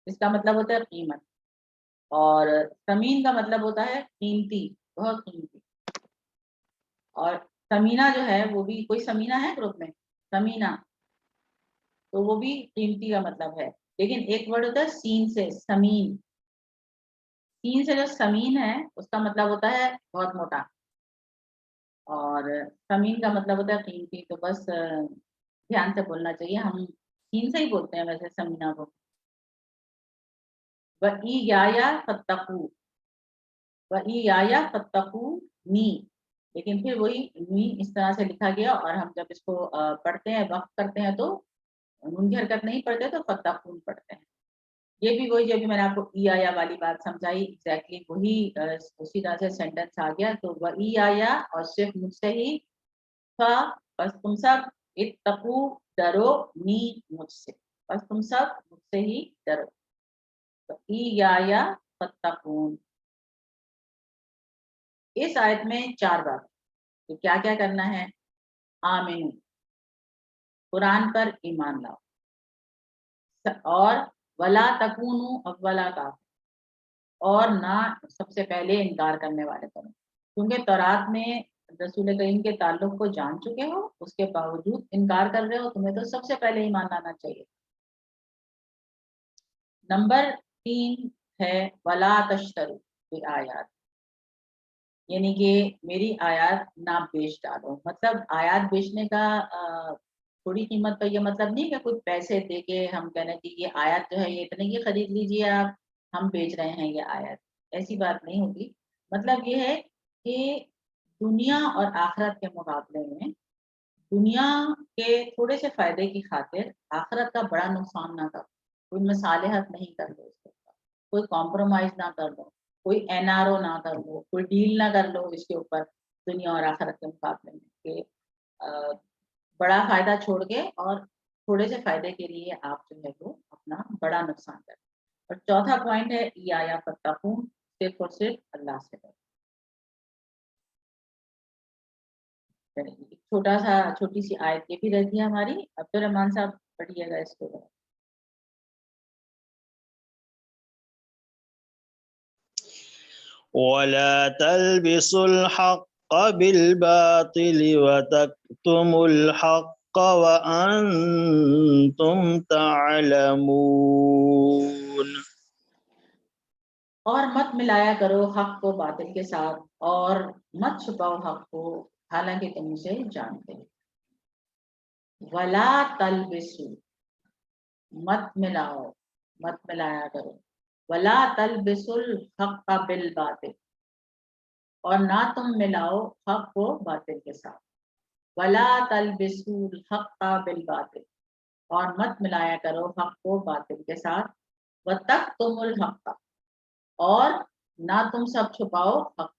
इसका मतलब होता है कीमत, और समीन का मतलब होता है कीमती, बहुत कीमती। और समीना जो है वो भी, कोई समीना है ग्रुप में, समीना, तो वो भी कीमती का मतलब है, लेकिन एक वर्ड होता है सीन से, समीन, सीन से जो समीन है उसका मतलब होता है बहुत मोटा, और समीन का मतलब होता है कीमती, तो बस ध्यान से बोलना चाहिए, हम सीन से ही बोलते हैं वैसे समीना को। वइयाया फत्तकू, वइयाया फत्तकू नी, लेकिन फिर वही नी इस तरह से लिखा गया, और हम जब इसको पढ़ते हैं, वक्त करते हैं, तो नून की हरकत नहीं पढ़ते, तो फत्तकून पढ़ते हैं। ये भी वही जो भी मैंने आपको ई आया वाली बात समझाई, एग्जैक्टली वही उसी तरह से सेंटेंस आ गया। तो वही आया, और सिर्फ मुझसे ही था, बस तुम सब इत्तकू, डरो, नी, मुझसे, बस तुम सब मुझसे ही डरो। तो ई आया फत्तकून, इस आयत में 4 बात, तो क्या क्या करना है? आमीन, कुरान पर ईमान लाओ, और वला तकूनु अव्वला का, और ना सबसे पहले इनकार करने वाले बनो, क्योंकि तौरात में रसूल करीम के ताल्लुक को जान चुके हो, उसके बावजूद इनकार कर रहे हो, तुम्हें तो सबसे पहले ईमान लाना चाहिए। नंबर 3 है वला तश्तरू भी आयात, यानी कि मेरी आयात ना बेच डालो, मतलब आयात बेचने का थोड़ी कीमत का ये मतलब नहीं कि कुछ पैसे दे के हम कहना कि ये आयत जो है ये इतने की खरीद लीजिए आप, हम बेच रहे हैं ये आयत, ऐसी बात नहीं होगी। मतलब ये है कि दुनिया और आखिरत के मुकाबले में दुनिया के थोड़े से फायदे की खातिर आखिरत का बड़ा नुकसान ना करो, कोई मसालेहत नहीं कर लो इसके ऊपर, कोई कॉम्प्रोमाइज ना कर लो, कोई NRO ना कर लो, कोई डील ना कर लो इसके ऊपर दुनिया और आखिरत के मुकाबले में, कि बड़ा फायदा छोड़ के और थोड़े से फायदे के लिए आप जो है वो अपना बड़ा नुकसान करें। और चौथा पॉइंट है या फत्तकून, सिर्फ और सिर्फ अल्लाह से डरो। छोटी सी आयत ये भी रहती है हमारी। अब्दुल रहमान साहब पढ़िएगा इसको। वला तलबिसुल हक़्क़ बिल बातिल व तक्तुमुल हक़्क़ व अंतुम तअलमून। और मत मिलाया करो हक को बातिल के साथ, और मत छुपाओ हक को हालांकि तुम उसे जानते हो। वला तलबिसु, मत मिलाओ, मत मिलाया करो, वला तलबिसुल हक़्क़ बिल बातिल, और ना तुम मिलाओ हक को बातिल के साथ। वला तलबिसुल हक़्क़ बिल बातिल, और मत मिलाया करो हक को बातिल के साथ। व तक्तुमुल हक़्क़, और ना तुम सब छुपाओ हक।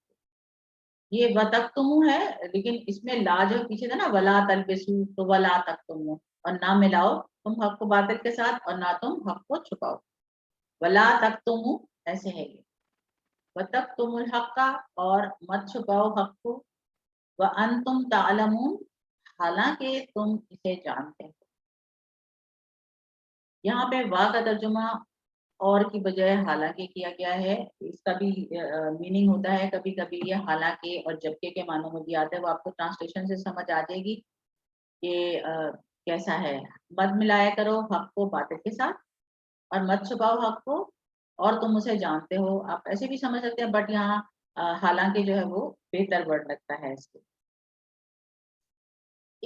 ये वतक्तुमु है, लेकिन इसमें ला जो पीछे था ना, वला तलबिसु, तो वला तक्तुमु, और ना मिलाओ तुम हक को बातिल के साथ, और ना तुम हक को छुपाओ। वला तक्तुमु ऐसे है ये, वतक्तुमुल हक्का, और मत छुपाओ हक को, व अंतुम तालमून, हालांकि तुम इसे जानते हो। यहाँ पे वा का तर्जुमा और की बजाय हालांकि किया गया है। इसका भी मीनिंग होता है कभी कभी ये हालांकि और जबकि के मानों में भी आता है, वो आपको ट्रांसलेशन से समझ आ जाएगी कि कैसा है। मत मिलाया करो हक को बातिल के साथ, और मत छुपाओ हक को, और तुम उसे जानते हो, आप ऐसे भी समझ सकते हैं, बट यहाँ हालांकि जो है वो बेहतर वर्ड लगता है इसके।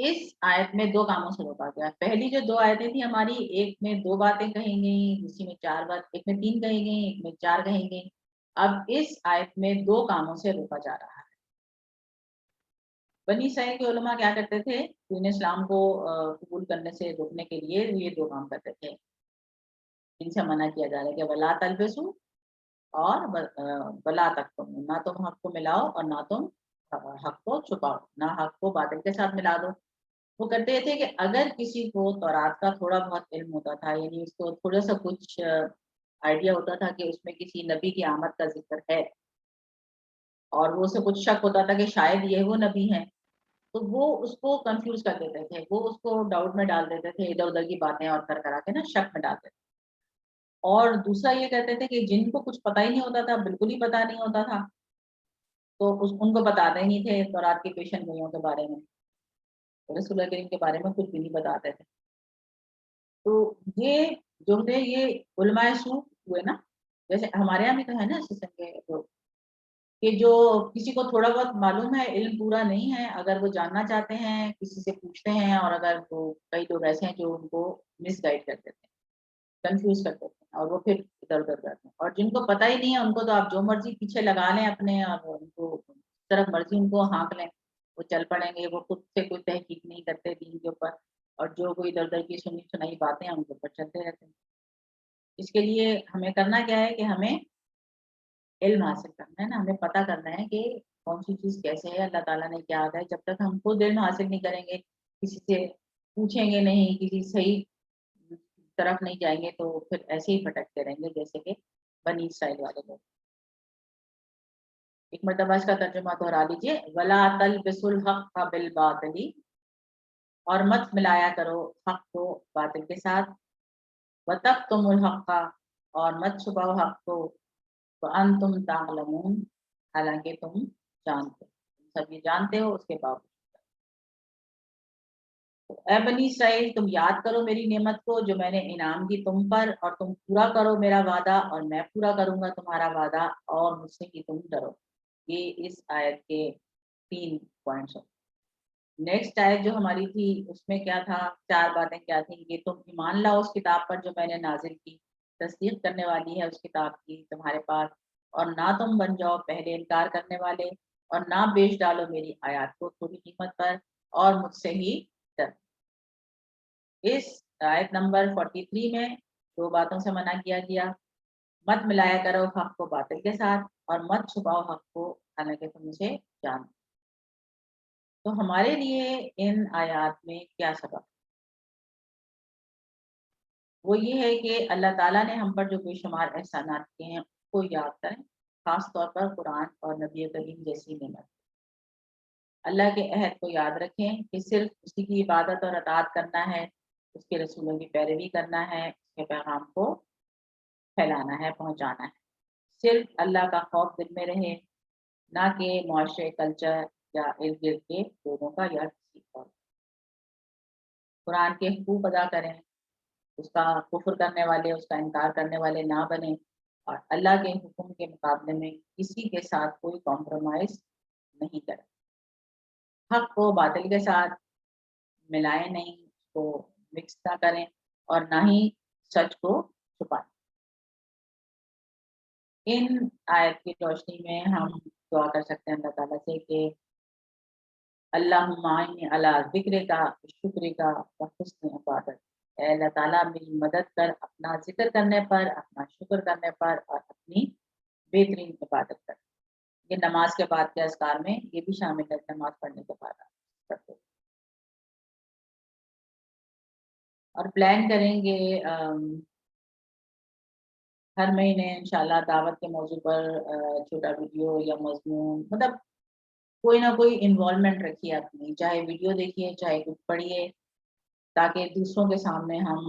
इस आयत में 2 कामों से रोका गया। पहली जो 2 आयतें थी हमारी, एक में 2 बातें कही गई, दूसरी में 4 बात, एक में 3 कही गई, एक में 4 कही गई। अब इस आयत में 2 कामों से रोका जा रहा है। बनी इसराइल के उलमा क्या करते थे, दीन इस्लाम को कबूल करने से रोकने के लिए ये 2 काम करते थे। इनसे मना किया जा रहा है कि वला तलबसू और वला तक्तुमू, ना तुम हक को मिलाओ और ना तुम हक को छुपाओ, ना हक को बातिल के साथ मिला दो। वो कहते थे कि अगर किसी को तौरात का थोड़ा बहुत इल्म होता था, यानी उसको थोड़ा सा कुछ आइडिया होता था कि उसमें किसी नबी की आमद का जिक्र है, और वो उसे कुछ शक होता था कि शायद ये वो नबी हैं, तो वो उसको कंफ्यूज कर देते थे, वो उसको डाउट में डाल देते थे, इधर उधर की बातें और कर करा के ना शक में डाल देते थे। और दूसरा ये कहते थे कि जिनको कुछ पता ही नहीं होता था, बिल्कुल ही पता नहीं होता था, तो उनको बताते नहीं थे तौरात की पेशन गोइयों के बारे में, रसूल करीम के बारे में कुछ भी नहीं बताते थे। तो ये जो थे ये उलमाए सू हुए ना, जैसे हमारे यहाँ भी तो है ना सिस्टम के लोग, कि जो किसी को थोड़ा बहुत मालूम है, इल्म पूरा नहीं है, अगर वो जानना चाहते हैं किसी से पूछते हैं, और अगर वो कई लोग ऐसे हैं जो उनको मिसगाइड कर देते हैं, कंफ्यूज कर देते हैं, और वो फिर इधर उधर जाते हैं। और जिनको पता ही नहीं है उनको तो आप जो मर्जी पीछे लगा लें अपने, और उनको तरफ मर्जी उनको हाँक लें, वो चल पड़ेंगे, वो खुद से कोई तहकीक नहीं करते दीन के ऊपर, और जो कोई इधर उधर की सुनी सुनाई बातें हैं उनके ऊपर चलते रहते हैं। इसके लिए हमें करना क्या है कि हमें इल्म हासिल करना है ना, हमें पता करना है कि कौन सी चीज़ कैसे है, अल्लाह ताला ने क्या कहा है। जब तक हम खुद इल्म हासिल नहीं करेंगे, किसी से पूछेंगे नहीं, किसी सही तरफ नहीं जाएंगे, तो फिर ऐसे ही भटकते रहेंगे जैसे कि बनी इसराइल वाले लोग। एक मरतबा इसका तर्जुमा दोहरा लीजिए, वला तलबिसुल हक़्क़ बिल बातिली, और मत मिलाया करो हक को बातिल के साथ, वतक्तुमुल हक़्क़, और मत छुपाओ हक को, वअंतुम ताअलमून, हालांकि तुम जानते हो, तुम सब ये जानते हो उसके बावजूद। ऐ बनी इसराइल, तुम याद करो मेरी नेमत को जो मैंने इनाम दी तुम पर, और तुम पूरा करो मेरा वादा, और मैं पूरा करूंगा तुम्हारा वादा, और मुझसे कि तुम डरो। ये इस आयत के 3 पॉइंट्स हैं। नेक्स्ट आयत जो हमारी थी उसमें क्या था, 4 बातें क्या थी, ये तुम ईमान लाओ उस किताब पर जो मैंने नाजिल की, तस्दीक करने वाली है उस किताब की तुम्हारे पास, और ना तुम बन जाओ पहले इनकार करने वाले, और ना बेच डालो मेरी आयत को थोड़ी कीमत पर, और मुझसे ही डर। इस आयत नंबर 43 में 2 बातों से मना किया गया, मत मिलाया करो हक को बातिल के साथ, और मत छुपाओ हक को हालांकि तुम उसे जानते। तो हमारे लिए इन आयात में क्या सबक, वो ये है कि अल्लाह ताला ने हम पर जो बेशुमार एहसानात किए हैं उसको याद करें, खास तौर पर कुरान और नबी करीम जैसी नेमत। अल्लाह के अहद को याद रखें कि सिर्फ उसी की इबादत और अताअत करना है, उसके रसूलों की पैरवी करना है, उसके पैगाम को फैलाना है, पहुंचाना है। सिर्फ अल्लाह का खौफ दिल में रहे, ना कि मुआशरे, कल्चर या इर्द गिर्द के लोगों का या किसी और। कुरान के हुकूक अदा करें, उसका कुफ्र करने वाले, उसका इनकार करने वाले ना बने, और अल्लाह के हुक्म के मुकाबले में किसी के साथ कोई कॉम्प्रोमाइज नहीं करें। हक को बातिल के साथ मिलाएं नहीं, उसको मिक्स ना करें, और ना ही सच को छुपाएं। इन आयत की रोशनी में हम दुआ कर सकते हैं अल्लाह ताला से कि अल्लाहुम्मा इन्नी अला ज़िक्रिका व शुक्रिका व हुस्न इबादत। ऐ अल्लाह ताला मेरी मदद कर अपना जिक्र करने पर, अपना शुक्र करने पर, और अपनी बेहतरीन इबादत कर। ये नमाज के बाद के अज़कार में ये भी शामिल है, नमाज पढ़ने के बाद आप करते हैं। और प्लान करेंगे हर महीने इंशाल्लाह दावत के मौजू पर छोटा वीडियो या मजमून, मतलब कोई ना कोई इन्वॉल्वमेंट रखिए अपनी, चाहे वीडियो देखिए चाहे कुछ पढ़िए, ताकि दूसरों के सामने हम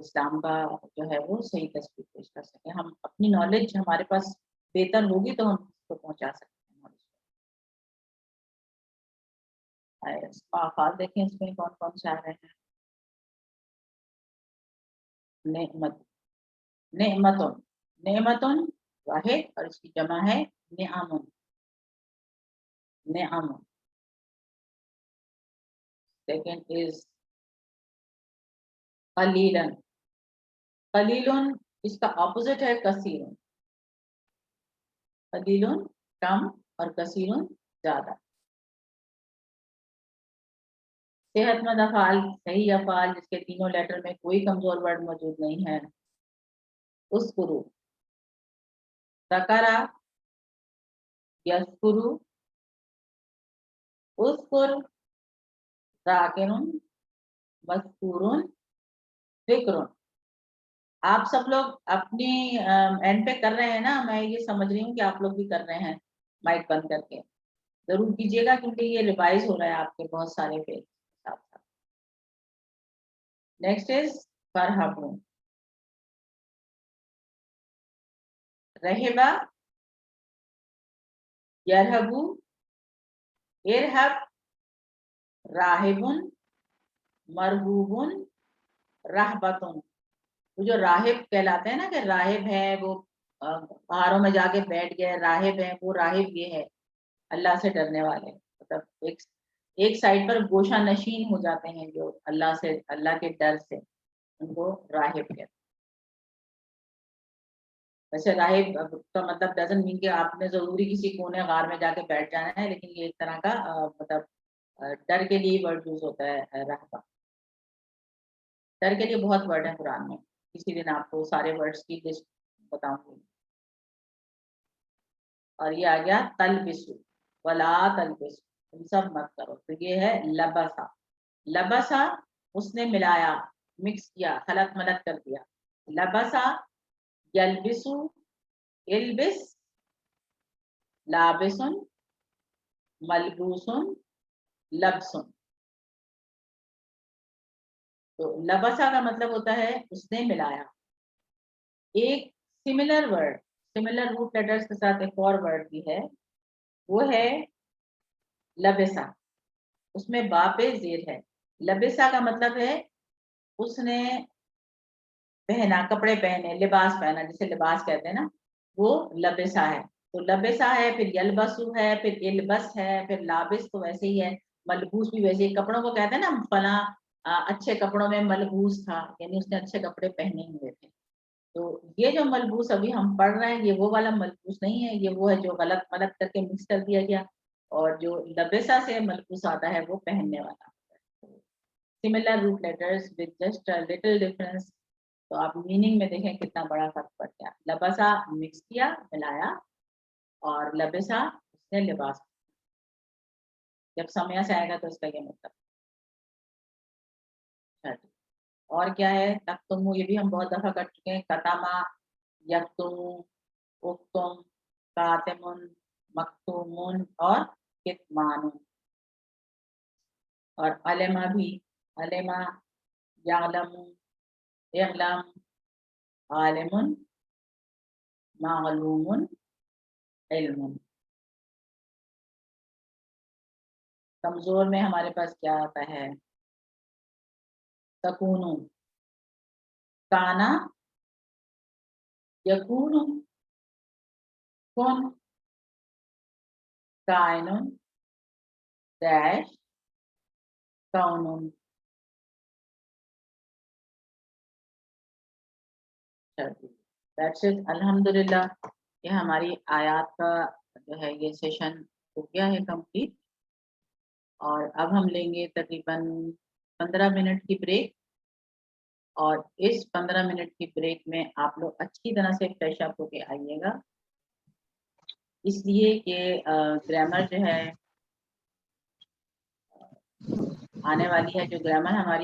इस्लाम का जो है वो सही तस्वीर पेश कर सकें। हम अपनी नॉलेज हमारे पास बेहतर होगी तो हम उसको पहुंचा सकते हैं नॉलेज। आफात देखें इसमें कौन कौन से आ रहे हैं। नेमत, नेमतुन, नेमतुन वाहिद और इसकी जमा है निआमुन, निआमुन। Second is qalilan. Qalilun इसका ऑपोजिट है कसीरुन. qalilan कम और कसीरुन ज्यादा. सेहतमंद अफाल, सही अफाल जिसके तीनों लेटर में कोई कमजोर वर्ड मौजूद नहीं है. उस्कुरु, तकरा, यस्कुरु, उस्कुर, जाकिरुन, मस्कुरुन, फिक्रुन. आप सब लोग अपनी एंड पे कर रहे हैं ना, मैं ये समझ रही हूँ कि आप लोग भी कर रहे हैं माइक बंद करके. जरूर कीजिएगा क्योंकि ये रिवाइज हो रहा है आपके बहुत सारे पेज साथ साथ. नेक्स्ट इज फरहबुन. रहेबा, यरहबु, इरहब, राहिबुन, मरहूबुन, रहबतुन. वो जो राहिब कहलाते हैं ना कि राहिब है वो पहाड़ों में जाके बैठ गए, राहिब है वो, राहिब ये है अल्लाह से डरने वाले. मतलब एक साइड पर गोशा नशीन हो जाते हैं जो अल्लाह से, अल्लाह के डर से, उनको राहिब कहते हैं. वैसे राहिब का मतलब डजंट मीन कि आपने जरूरी किसी कोने गार में जाके बैठ जाना है, लेकिन ये एक तरह का मतलब डर के लिए वर्ड यूज होता है रहबा. डर के लिए बहुत वर्ड है कुरान में, किसी दिन आपको सारे वर्ड्स की लिस्ट बताऊंगी. और ये आ गया तलबिसु, वला तलबिसु, तुम सब मत करो. तो ये है लबसा. लबसा उसने मिलाया, मिक्स किया, खलत मलत कर दिया. लबसा, यलबिसु, इल्बिस, लाबिसुन, मलबूसुन, लबसुन. तो लबसा का मतलब होता है उसने मिलाया. एक similar word, similar root letters के साथ एक और वर्ड भी है, वो है लबेसा. उसमें बा पे जेर है. लबेसा का मतलब है उसने पहना, कपड़े पहने, लिबास पहना, जिसे लिबास कहते हैं ना, वो लबेसा है. तो लबेसा है, फिर यलबसु है, फिर इलबस है, फिर लाबिस तो वैसे ही है, मलबूस भी वैसे ही. कपड़ों को कहते हैं ना फला अच्छे कपड़ों में मलबूस था, यानी उसने अच्छे कपड़े पहने हुए थे. तो ये जो मलबूस अभी हम पढ़ रहे हैं ये वो वाला मलबूस नहीं है, ये वो है जो गलत मलत करके मिक्स कर दिया गया. और जो लबेसा से मलबूस आता है वो पहनने वाला. Similar root letters with just a little difference. तो आप मीनिंग में देखें कितना बड़ा फर्क पड़ गया. लबसा मिक्स किया, मिलाया, और लबेसा उसने लिबास. जब समय से आएगा तो इसका ये मतलब. और क्या है, तख्तुमु, ये भी हम बहुत दफा कर चुके हैं. कतमा, यक्तुमु, उक्तुम, कातिमुन, मक्तुमुन और कितमानुन. और अलमा भी, अलमा, यालमु, इगलम, आलिमुन, मालूमुन, इल्मुन. कमजोर में हमारे पास क्या आता है, तकूनु, काना, यकूनु, कुन, कायनुन, डैश, कौनुन. That's it. अल्हम्दुलिल्लाह, ये हमारी आयात का जो है ये सेशन हो गया है कंप्लीट. और अब हम लेंगे तकरीबन 15 मिनट की ब्रेक. और इस 15 मिनट की ब्रेक में आप लोग अच्छी तरह से फ्रेश अप होके आइएगा, इसलिए कि ग्रामर जो है आने वाली है, जो ग्रामर हमारी